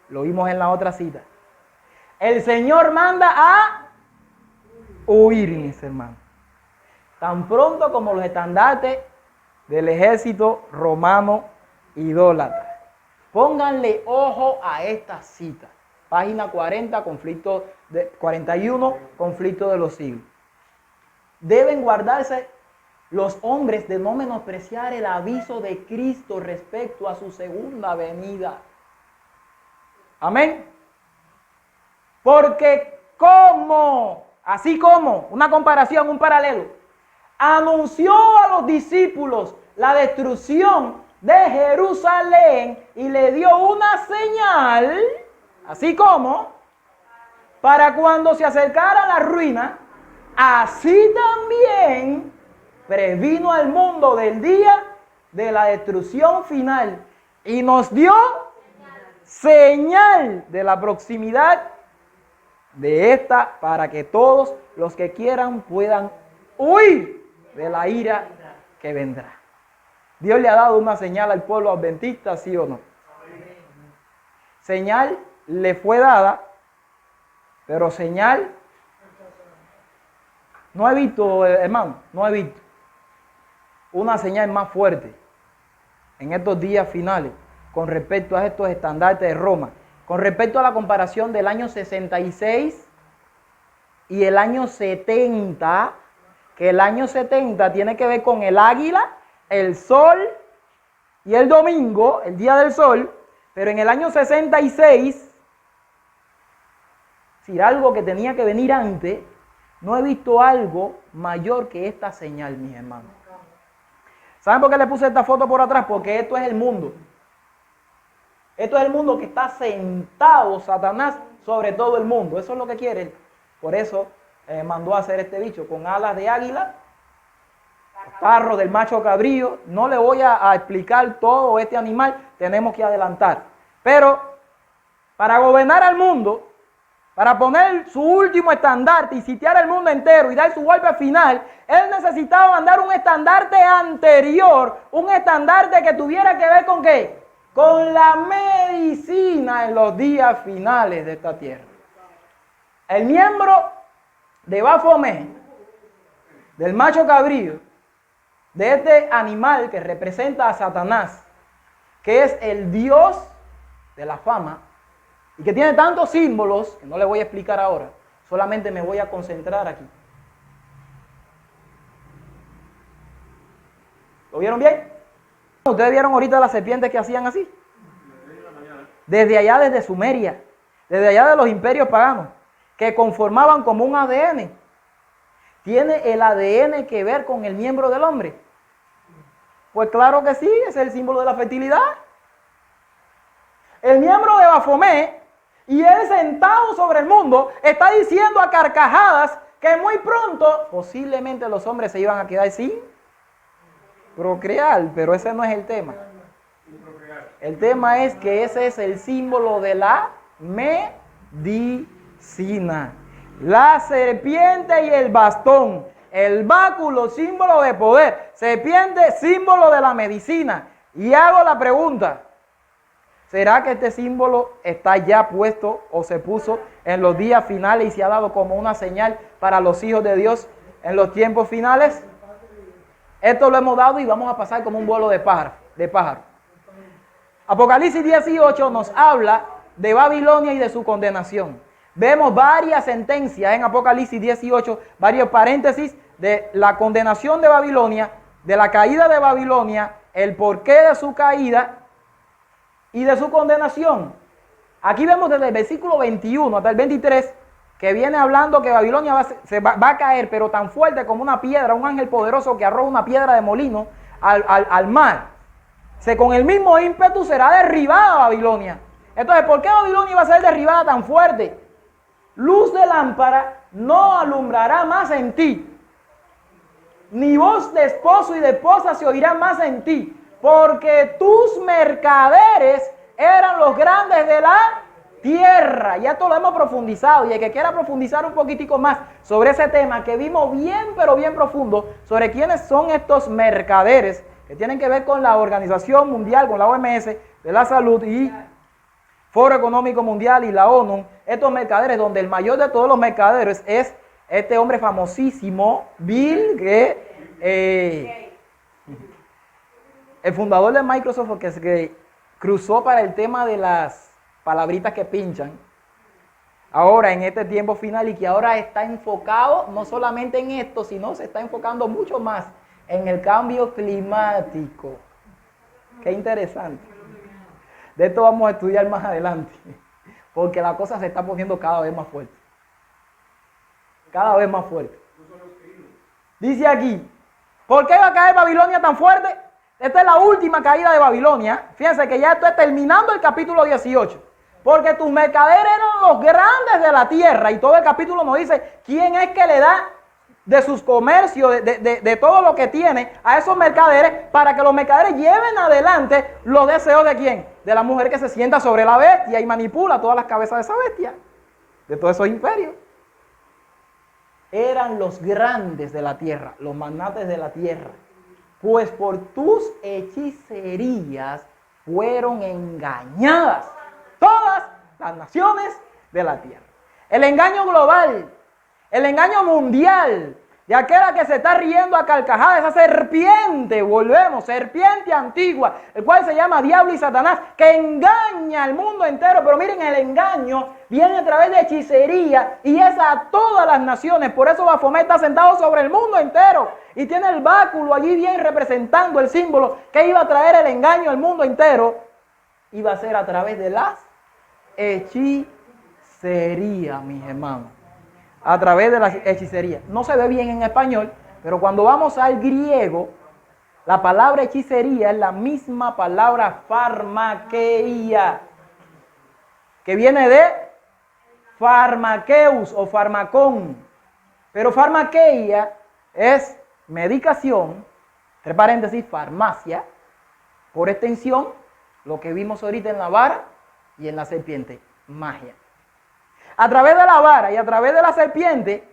Lo vimos en la otra cita. El Señor manda a huir, mis hermanos. Tan pronto como los estandartes del ejército romano idólatra. Pónganle ojo a esta cita. Página 40, 41, conflicto de los siglos. Deben guardarse los hombres de no menospreciar el aviso de Cristo respecto a su segunda venida. Amén. Porque así como, una comparación, un paralelo, anunció a los discípulos la destrucción de Jerusalén y le dio una señal, así como, para cuando se acercara la ruina, así también previno al mundo del día de la destrucción final y nos dio señal de la proximidad de esta para que todos los que quieran puedan huir de la ira que vendrá. Dios le ha dado una señal al pueblo adventista, ¿sí o no? Señal le fue dada, pero señal no he visto, hermano, no he visto una señal más fuerte en estos días finales con respecto a estos estandartes de Roma, con respecto a la comparación del año 66 y el año 70, que el año 70 tiene que ver con el águila, el sol y el domingo, el día del sol, pero en el año 66, si algo que tenía que venir antes, no he visto algo mayor que esta señal, mis hermanos. ¿Saben por qué le puse esta foto por atrás? Porque esto es el mundo. Esto es el mundo que está sentado Satanás sobre todo el mundo. Eso es lo que quiere. Por eso mandó a hacer este bicho con alas de águila, tarro del macho cabrío. No le voy a explicar todo este animal, tenemos que adelantar. Pero para gobernar al mundo, para poner su último estandarte y sitiar el mundo entero y dar su golpe final, él necesitaba mandar un estandarte anterior, un estandarte que tuviera que ver con ¿qué? Con la medicina en los días finales de esta tierra. El miembro de Baphomet, del macho cabrío, de este animal que representa a Satanás, que es el dios de la fama, y que tiene tantos símbolos, que no le voy a explicar ahora, solamente me voy a concentrar aquí. ¿Lo vieron bien? ¿Ustedes vieron ahorita las serpientes que hacían así? Desde allá, desde Sumeria, desde allá de los imperios paganos, que conformaban como un ADN. ¿Tiene el ADN que ver con el miembro del hombre? Pues claro que sí, es el símbolo de la fertilidad. El miembro de Baphomet, y él sentado sobre el mundo, está diciendo a carcajadas que muy pronto posiblemente los hombres se iban a quedar sin procrear, pero ese no es el tema. El tema es que ese es el símbolo de la medicina. La serpiente y el bastón, el báculo, símbolo de poder, serpiente, símbolo de la medicina. Y hago la pregunta, ¿será que este símbolo está ya puesto o se puso en los días finales y se ha dado como una señal para los hijos de Dios en los tiempos finales? Esto lo hemos dado y vamos a pasar como un vuelo de pájaro. Apocalipsis 18 nos habla de Babilonia y de su condenación. Vemos varias sentencias en Apocalipsis 18, varios paréntesis de la condenación de Babilonia, de la caída de Babilonia, el porqué de su caída y de su condenación. Aquí vemos desde el versículo 21 hasta el 23 que viene hablando que Babilonia va a caer, pero tan fuerte como una piedra, un ángel poderoso que arroja una piedra de molino al mar. Con el mismo ímpetu será derribada Babilonia. Entonces, ¿por qué Babilonia va a ser derribada tan fuerte? Luz de lámpara no alumbrará más en ti, ni voz de esposo y de esposa se oirá más en ti, porque tus mercaderes eran los grandes de la tierra. Ya esto lo hemos profundizado y el que quiera profundizar un poquitico más sobre ese tema que vimos bien, pero bien profundo, sobre quiénes son estos mercaderes que tienen que ver con la Organización Mundial, con la OMS de la Salud y Foro Económico Mundial y la ONU, estos mercaderes, donde el mayor de todos los mercaderes es este hombre famosísimo, Bill Gates, el fundador de Microsoft, que cruzó para el tema de las palabritas que pinchan, ahora en este tiempo final, y que ahora está enfocado no solamente en esto, sino se está enfocando mucho más en el cambio climático. Qué interesante. De esto vamos a estudiar más adelante, porque la cosa se está poniendo cada vez más fuerte. Cada vez más fuerte. Dice aquí, ¿por qué va a caer Babilonia tan fuerte? Esta es la última caída de Babilonia. Fíjense que ya estoy terminando el capítulo 18. Porque tus mercaderes eran los grandes de la tierra. Y todo el capítulo nos dice quién es que le da de sus comercios, de todo lo que tiene a esos mercaderes, para que los mercaderes lleven adelante los deseos de quién, de la mujer que se sienta sobre la bestia y manipula todas las cabezas de esa bestia, de todos esos imperios. Eran los grandes de la tierra, los magnates de la tierra, pues por tus hechicerías fueron engañadas todas las naciones de la tierra. El engaño global, el engaño mundial, de aquella que se está riendo a carcajadas, esa serpiente, volvemos, serpiente antigua, el cual se llama Diablo y Satanás, que engaña al mundo entero. Pero miren, el engaño viene a través de hechicería y es a todas las naciones. Por eso Baphomet está sentado sobre el mundo entero y tiene el báculo allí bien representando el símbolo que iba a traer el engaño al mundo entero. Iba a ser a través de las hechicerías, mis hermanos. A través de la hechicería. No se ve bien en español, pero cuando vamos al griego, la palabra hechicería es la misma palabra farmakeia, que viene de farmakeus o farmacón. Pero farmakeia es medicación, entre paréntesis, farmacia, por extensión, lo que vimos ahorita en la vara y en la serpiente, magia. A través de la vara y a través de la serpiente,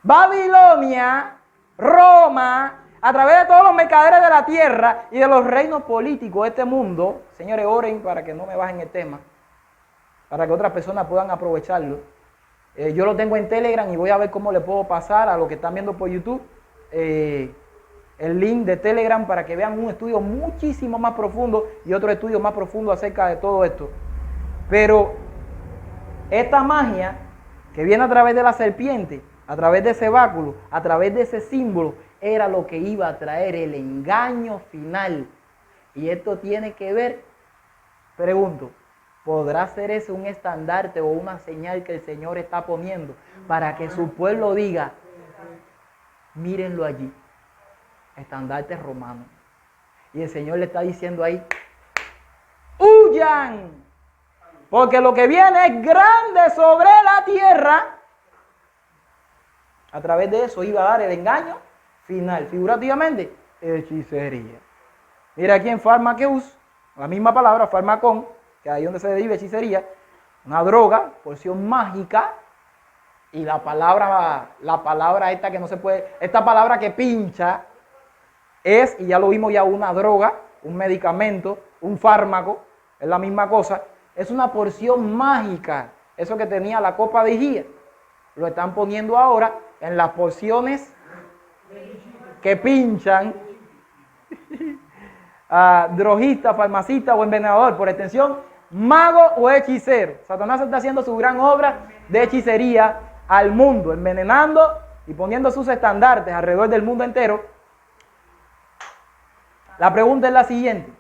Babilonia, Roma, a través de todos los mercaderes de la tierra y de los reinos políticos de este mundo, señores, oren para que no me bajen el tema, para que otras personas puedan aprovecharlo. Yo lo tengo en Telegram y voy a ver cómo le puedo pasar a los que están viendo por YouTube el link de Telegram para que vean un estudio muchísimo más profundo y otro estudio más profundo acerca de todo esto. Pero esta magia que viene a través de la serpiente, a través de ese báculo, a través de ese símbolo, era lo que iba a traer el engaño final. Y esto tiene que ver, pregunto, ¿podrá ser eso un estandarte o una señal que el Señor está poniendo para que su pueblo diga, mírenlo allí, estandarte romano? Y el Señor le está diciendo ahí, ¡huyan! Porque lo que viene es grande sobre la tierra. A través de eso iba a dar el engaño final. Figurativamente, hechicería. Mira aquí en farmakeus, la misma palabra, farmacón, que ahí donde se deriva hechicería, una droga, porción mágica, y la palabra esta que no se puede, esta palabra que pincha, es, y ya lo vimos ya, una droga, un medicamento, un fármaco, es la misma cosa. Es una porción mágica, eso que tenía la copa de Higía. Lo están poniendo ahora en las porciones que pinchan. Drogista, farmacista o envenenador, por extensión, mago o hechicero. Satanás está haciendo su gran obra de hechicería al mundo, envenenando y poniendo sus estandartes alrededor del mundo entero. La pregunta es la siguiente.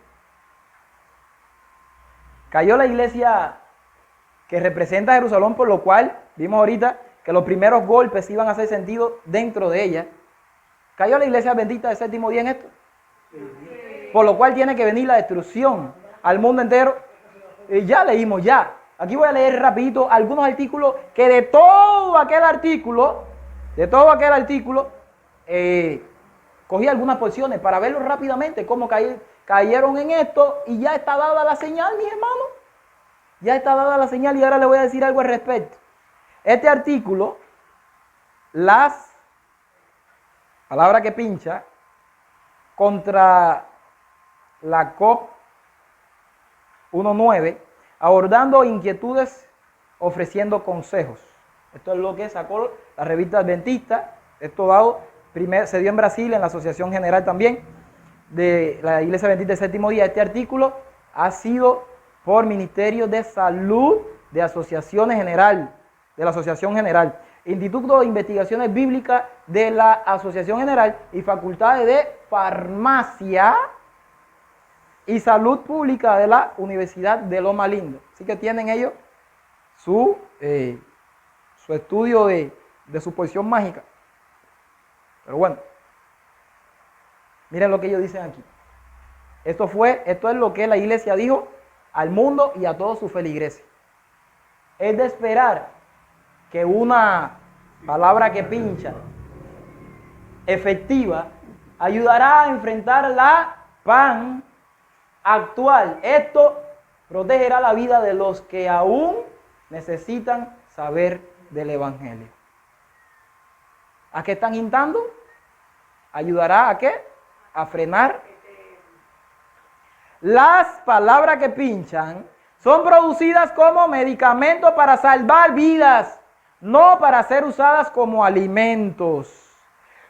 Cayó la iglesia que representa a Jerusalén, por lo cual vimos ahorita que los primeros golpes iban a hacer sentido dentro de ella. ¿Cayó la iglesia bendita del séptimo día en esto? Por lo cual tiene que venir la destrucción al mundo entero. Ya leímos ya. Aquí voy a leer rapidito algunos artículos que de todo aquel artículo, cogí algunas porciones para verlo rápidamente, cómo cayeron en esto y ya está dada la señal, mis hermanos. Ya está dada la señal y ahora le voy a decir algo al respecto. Este artículo, las palabra que pincha, contra la COP 19, abordando inquietudes, ofreciendo consejos. Esto es lo que sacó la revista Adventista. Esto dado, se dio en Brasil, en la Asociación General también, de la Iglesia Adventista del Séptimo Día. Este artículo ha sido por Ministerio de Salud de la Asociación General, Instituto de Investigaciones Bíblicas de la Asociación General y Facultades de Farmacia y Salud Pública de la Universidad de Loma Linda. Así que tienen ellos su estudio de su posición mágica. Pero bueno, miren lo que ellos dicen aquí. Esto es lo que la iglesia dijo al mundo y a todos sus feligreses. Es de esperar que una palabra que pincha, efectiva, ayudará a enfrentar la pan actual. Esto protegerá la vida de los que aún necesitan saber del Evangelio. ¿A qué están instando? ¿Ayudará a qué? A frenar. Las palabras que pinchan son producidas como medicamento para salvar vidas, no para ser usadas como alimentos.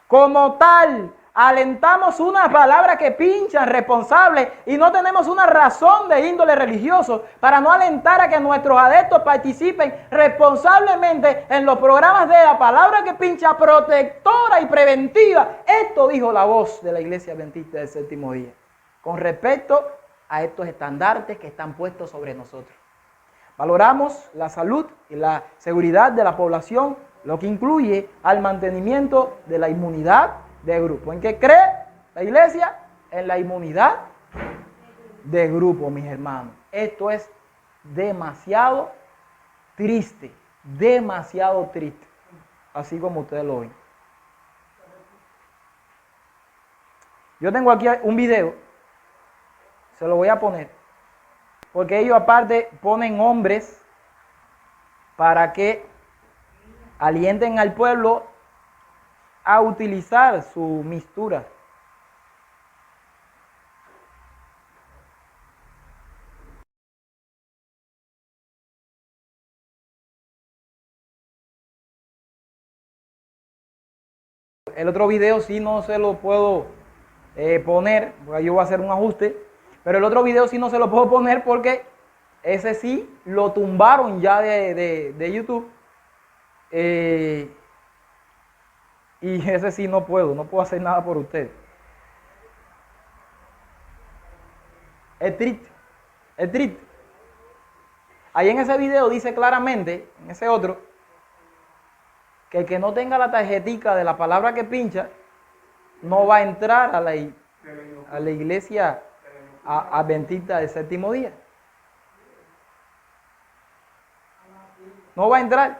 Como tal, alentamos una palabra que pinchan responsable y no tenemos una razón de índole religioso para no alentar a que nuestros adeptos participen responsablemente en los programas de la palabra que pincha protectora y preventiva. Esto dijo la voz de la Iglesia Adventista del Séptimo Día con respecto a estos estandartes que están puestos sobre nosotros. Valoramos la salud y la seguridad de la población, lo que incluye al mantenimiento de la inmunidad de grupo. ¿En qué cree la iglesia? En la inmunidad de grupo, mis hermanos. Esto es demasiado triste, así como ustedes lo ven. Yo tengo aquí un video, se lo voy a poner, porque ellos aparte ponen hombres para que alienten al pueblo a utilizar su mistura. El otro video sí no se lo puedo poner, porque yo voy a hacer un ajuste, pero el otro video sí no se lo puedo poner porque ese sí lo tumbaron ya de YouTube. Y ese sí no puedo hacer nada por ustedes. Es triste. Ahí en ese video dice claramente, en ese otro, que el que no tenga la tarjetica de la palabra que pincha, no va a entrar a la iglesia adventista del Séptimo Día. No va a entrar.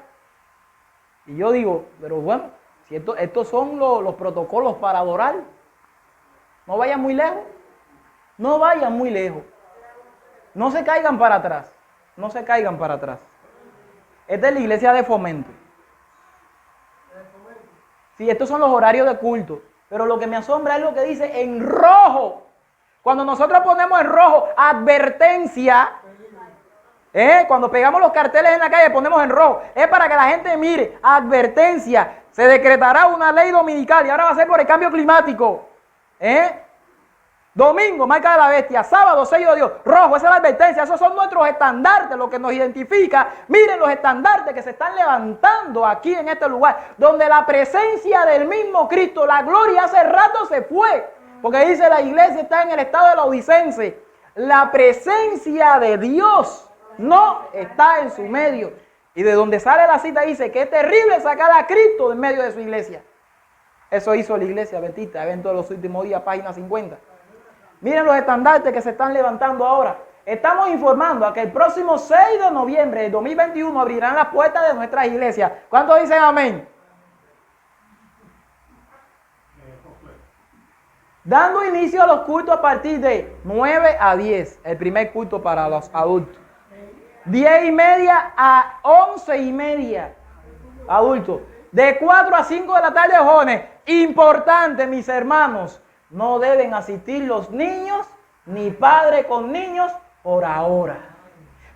Y yo digo, pero bueno, si estos son los protocolos para adorar, no vayan muy lejos. No vayan muy lejos. No se caigan para atrás. Esta es la iglesia de Fomento. Sí, estos son los horarios de culto. Pero lo que me asombra es lo que dice en rojo. Cuando nosotros ponemos en rojo advertencia, cuando pegamos los carteles en la calle ponemos en rojo. Es para que la gente mire, advertencia. Se decretará una ley dominical y ahora va a ser por el cambio climático. Domingo, marca de la bestia. Sábado, sello de Dios. Rojo, esa es la advertencia. Esos son nuestros estandartes, lo que nos identifica. Miren los estandartes que se están levantando aquí en este lugar, donde la presencia del mismo Cristo, la gloria hace rato se fue. Porque dice la iglesia está en el estado de la Odicense. La presencia de Dios no está en su medio. Y de donde sale la cita dice que es terrible sacar a Cristo de en medio de su iglesia. Eso hizo la iglesia adventista, Evento de los Últimos Días, página 50. Miren los estandartes que se están levantando ahora. Estamos informando a que el próximo 6 de noviembre de 2021 abrirán las puertas de nuestras iglesias. ¿Cuántos dicen amén? Dando inicio a los cultos a partir de 9 a 10. El primer culto para los adultos. 10:30 a 11:30, adultos. De 4 a 5 de la tarde, jóvenes. Importante, mis hermanos, no deben asistir los niños ni padres con niños por ahora.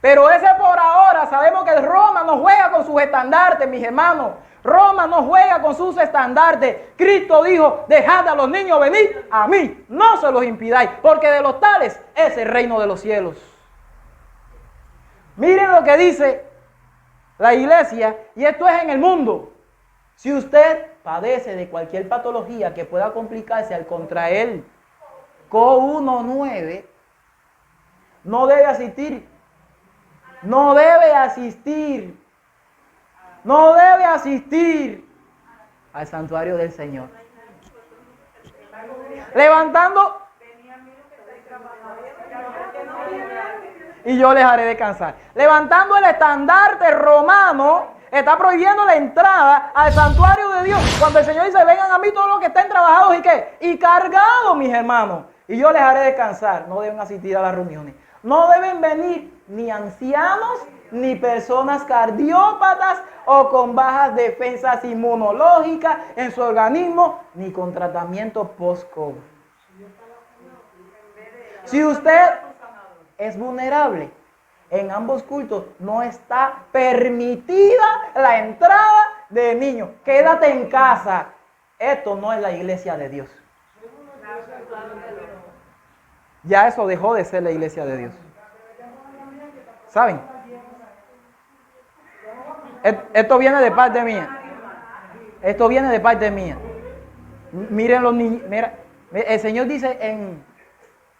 Pero ese por ahora, sabemos que Roma no juega con sus estandartes, mis hermanos. Roma no juega con sus estandartes. Cristo dijo, dejad a los niños venir a mí, no se los impidáis, porque de los tales es el reino de los cielos. Miren lo que dice la iglesia, y esto es en el mundo. Si usted padece de cualquier patología que pueda complicarse al contraer COVID-19, no debe asistir. No debe asistir. No debe asistir al santuario del Señor. Levantando. Y yo les haré descansar. Levantando el estandarte romano, está prohibiendo la entrada al santuario de Dios. Cuando el Señor dice, vengan a mí todos los que estén trabajados y ¿qué? Y cargados, mis hermanos. Y yo les haré descansar. No deben asistir a las reuniones. No deben venir ni ancianos, ni personas cardiópatas o con bajas defensas inmunológicas en su organismo, ni con tratamiento post-COVID. Si usted es vulnerable, en ambos cultos no está permitida la entrada de niños. Quédate en casa. Esto no es la iglesia de Dios. Ya eso dejó de ser la iglesia de Dios. ¿Saben? Esto viene de parte mía. Esto viene de parte mía. Miren los niños. Mira, el Señor dice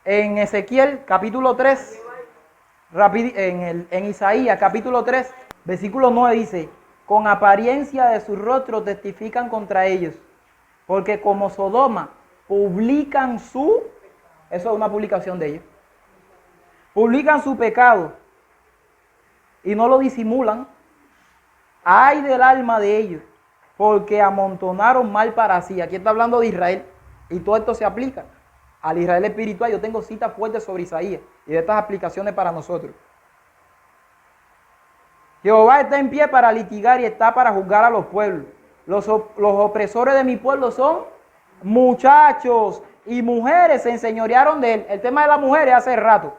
en Ezequiel capítulo 3, en Isaías capítulo 3, versículo 9 dice, con apariencia de su rostro testifican contra ellos, porque como Sodoma publican eso es una publicación de ellos, publican su pecado y no lo disimulan. Ay del alma de ellos, porque amontonaron mal para sí. Aquí está hablando de Israel y todo esto se aplica al Israel espiritual. Yo tengo citas fuertes sobre Isaías y de estas aplicaciones para nosotros. Jehová está en pie para litigar y está para juzgar a los pueblos. Los opresores de mi pueblo son muchachos y mujeres, se enseñorearon de él. El tema de las mujeres hace rato.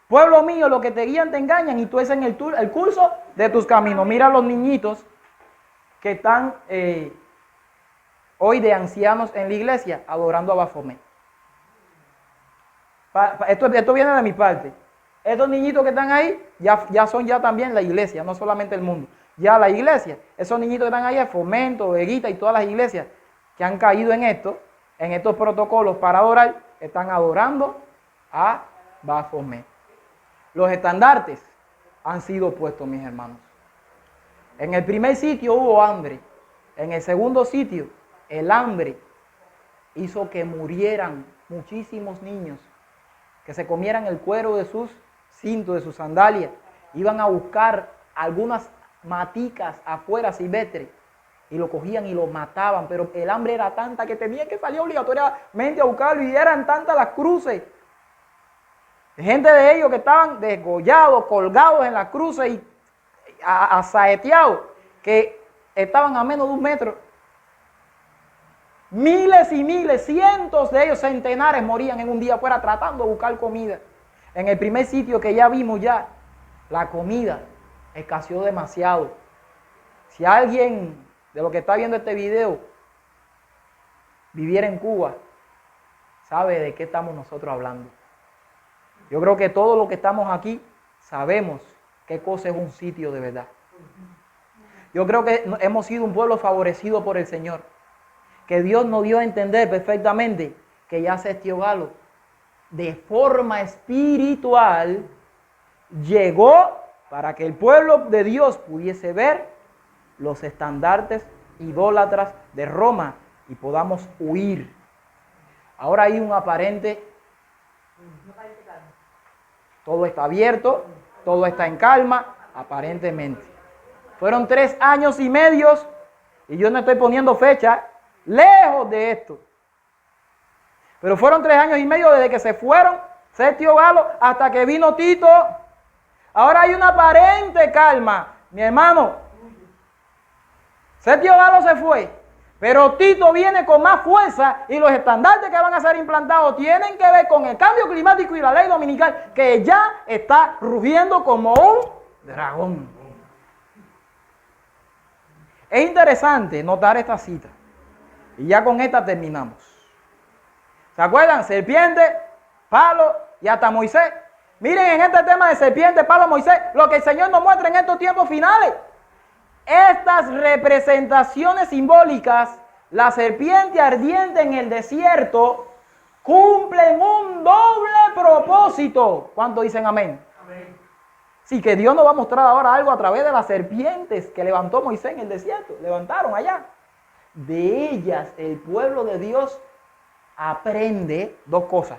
Pueblo mío, los que te guían te engañan y tú es en el curso de tus caminos. Mira a los niñitos que están hoy de ancianos en la iglesia adorando a Baphomet. Esto viene de mi parte. Estos niñitos que están ahí ya son también la iglesia, no solamente el mundo. Ya la iglesia, esos niñitos que están ahí, Fomento, Veguita y todas las iglesias que han caído en estos protocolos para adorar, están adorando a Baphomet. Los estandartes han sido puestos, mis hermanos. En el primer sitio hubo hambre. En el segundo sitio, el hambre hizo que murieran muchísimos niños, que se comieran el cuero de sus cintos, de sus sandalias. Iban a buscar algunas maticas afuera silvestres y lo cogían y lo mataban, pero el hambre era tanta que tenían que salir obligatoriamente a buscarlo y eran tantas las cruces. Gente de ellos que estaban desgollados, colgados en las cruces y asaeteados, que estaban a menos de 1 metro. Miles y miles, cientos de ellos, centenares morían en un día afuera tratando de buscar comida. En el primer sitio que ya vimos la comida escaseó demasiado. Si alguien de los que está viendo este video viviera en Cuba, sabe de qué estamos nosotros hablando. Yo creo que todos los que estamos aquí sabemos qué cosa es un sitio de verdad. Yo creo que hemos sido un pueblo favorecido por el Señor, que Dios nos dio a entender perfectamente que ya Sestio Galo, de forma espiritual, llegó para que el pueblo de Dios pudiese ver los estandartes idólatras de Roma y podamos huir. Ahora hay un aparente, todo está abierto, todo está en calma, aparentemente. Fueron 3 años y medio, y yo no estoy poniendo fecha, lejos de esto. Pero fueron 3 años y medio desde que se fueron Sestio Galo hasta que vino Tito. Ahora hay una aparente calma. Mi hermano, Sergio Galo se fue, pero Tito viene con más fuerza y los estandartes que van a ser implantados tienen que ver con el cambio climático y la ley dominical que ya está rugiendo como un dragón. Es interesante notar esta cita y ya con esta terminamos. ¿Se acuerdan? Serpiente, palo y hasta Moisés. Miren en este tema de serpiente, palo, Moisés, lo que el Señor nos muestra en estos tiempos finales. Estas representaciones simbólicas, la serpiente ardiente en el desierto, cumplen un doble propósito. ¿Cuántos dicen amén? Amén. Sí, que Dios nos va a mostrar ahora algo a través de las serpientes que levantó Moisés en el desierto. Levantaron allá. De ellas el pueblo de Dios aprende dos cosas.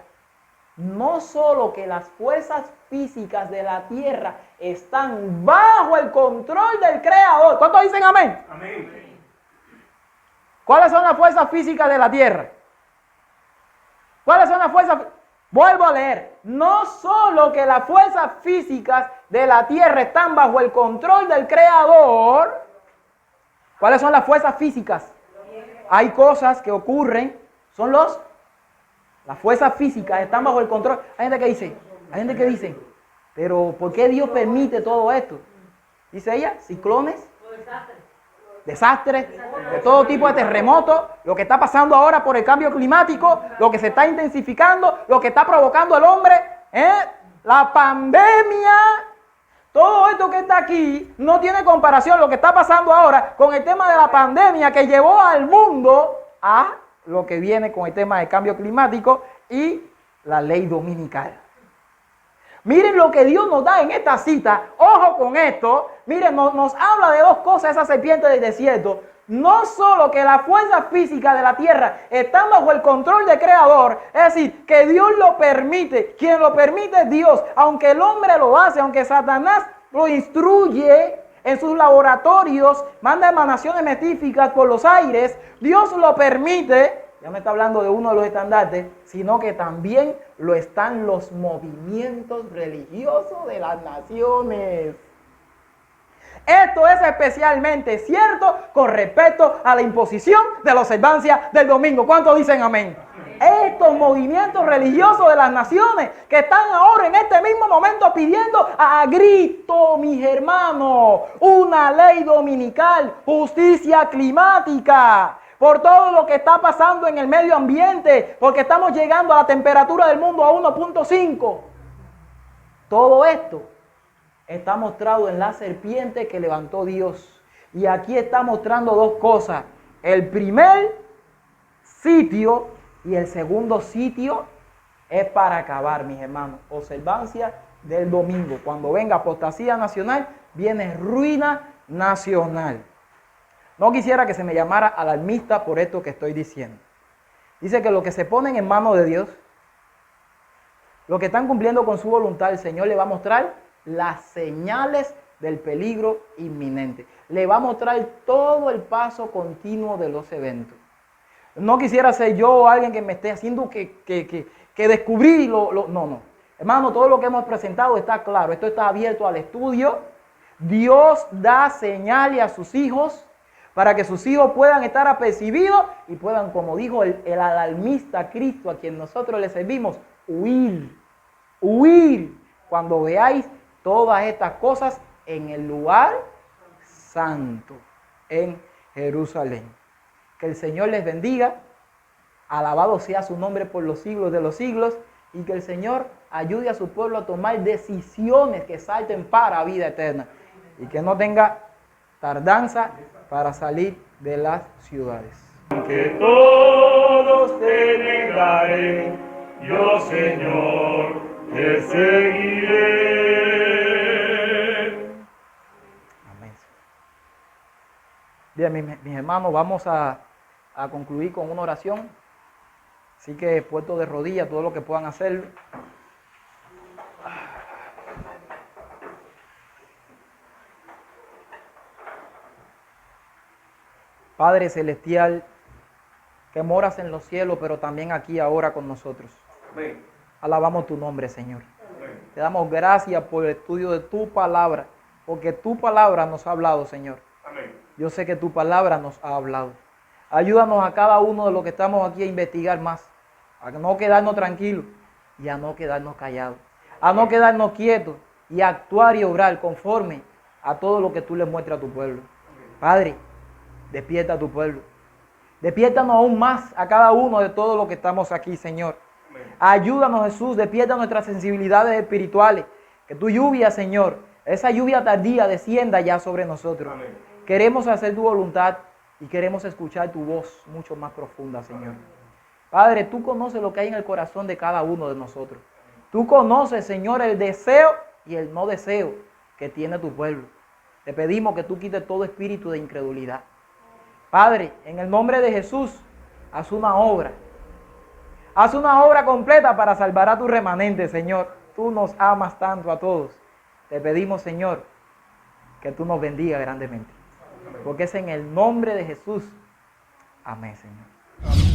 No solo que las fuerzas físicas de la tierra están bajo el control del Creador. ¿Cuántos dicen amén? Amén. ¿Cuáles son las fuerzas físicas de la tierra? ¿Cuáles son las fuerzas? Vuelvo a leer. No solo que las fuerzas físicas de la tierra están bajo el control del Creador. ¿Cuáles son las fuerzas físicas? Hay cosas que ocurren, son las fuerzas físicas están bajo el control. Hay gente que dice, pero ¿por qué Dios permite todo esto? Dice ella, ciclones, desastres, de todo tipo de terremotos, lo que está pasando ahora por el cambio climático, lo que se está intensificando, lo que está provocando el hombre, la pandemia. Todo esto que está aquí no tiene comparación lo que está pasando ahora con el tema de la pandemia que llevó al mundo a lo que viene con el tema del cambio climático y la ley dominical. Miren lo que Dios nos da en esta cita. Ojo con esto. Miren, nos habla de dos cosas esa serpiente del desierto. No solo que las fuerzas físicas de la tierra están bajo el control del Creador, es decir, que Dios lo permite. Quien lo permite es Dios. Aunque el hombre lo hace, aunque Satanás lo instruye en sus laboratorios, manda emanaciones metíficas por los aires, Dios lo permite. Ya me está hablando de uno de los estandartes, sino que también lo están los movimientos religiosos de las naciones. Esto es especialmente cierto con respecto a la imposición de la observancia del domingo. ¿Cuántos dicen amén? Estos movimientos religiosos de las naciones que están ahora en este mismo momento pidiendo a grito, mis hermanos, una ley dominical, justicia climática, por todo lo que está pasando en el medio ambiente, porque estamos llegando a la temperatura del mundo a 1.5. Todo esto está mostrado en la serpiente que levantó Dios. Y aquí está mostrando dos cosas. El primer sitio y el segundo sitio es para acabar, mis hermanos. Observancia del domingo. Cuando venga apostasía nacional, viene ruina nacional. No quisiera que se me llamara alarmista por esto que estoy diciendo. Dice que los que se ponen en manos de Dios, los que están cumpliendo con su voluntad, el Señor le va a mostrar las señales del peligro inminente. Le va a mostrar todo el paso continuo de los eventos. No quisiera ser yo alguien que me esté haciendo que descubrí no. Hermano, todo lo que hemos presentado está claro. Esto está abierto al estudio. Dios da señales a sus hijos para que sus hijos puedan estar apercibidos y puedan, como dijo el alarmista Cristo, a quien nosotros le servimos, huir cuando veáis todas estas cosas en el lugar santo, en Jerusalén. Que el Señor les bendiga, alabado sea su nombre por los siglos de los siglos, y que el Señor ayude a su pueblo a tomar decisiones que salten para vida eterna, y que no tenga tardanza para salir de las ciudades. Aunque todos te negaré, yo Señor te seguiré. Amén. Bien, mis hermanos, vamos a concluir con una oración. Así que puesto de rodillas, todo lo que puedan hacer. Padre Celestial, que moras en los cielos, pero también aquí ahora con nosotros. Amén. Alabamos tu nombre, Señor. Amén. Te damos gracias por el estudio de tu palabra, porque tu palabra nos ha hablado, Señor. Amén. Yo sé que tu palabra nos ha hablado. Ayúdanos a cada uno de los que estamos aquí a investigar más, a no quedarnos tranquilos y a no quedarnos callados, a no quedarnos quietos y a actuar y obrar conforme a todo lo que tú le muestras a tu pueblo. Padre, despierta a tu pueblo. Despiértanos aún más a cada uno de todos los que estamos aquí, Señor. Ayúdanos, Jesús, despierta nuestras sensibilidades espirituales. Que tu lluvia, Señor, esa lluvia tardía descienda ya sobre nosotros. Amén. Queremos hacer tu voluntad y queremos escuchar tu voz mucho más profunda, Señor. Padre, tú conoces lo que hay en el corazón de cada uno de nosotros. Tú conoces, Señor, el deseo y el no deseo que tiene tu pueblo. Te pedimos que tú quites todo espíritu de incredulidad. Padre, en el nombre de Jesús, haz una obra. Haz una obra completa para salvar a tu remanente, Señor. Tú nos amas tanto a todos. Te pedimos, Señor, que tú nos bendiga grandemente. Porque es en el nombre de Jesús. Amén, Señor.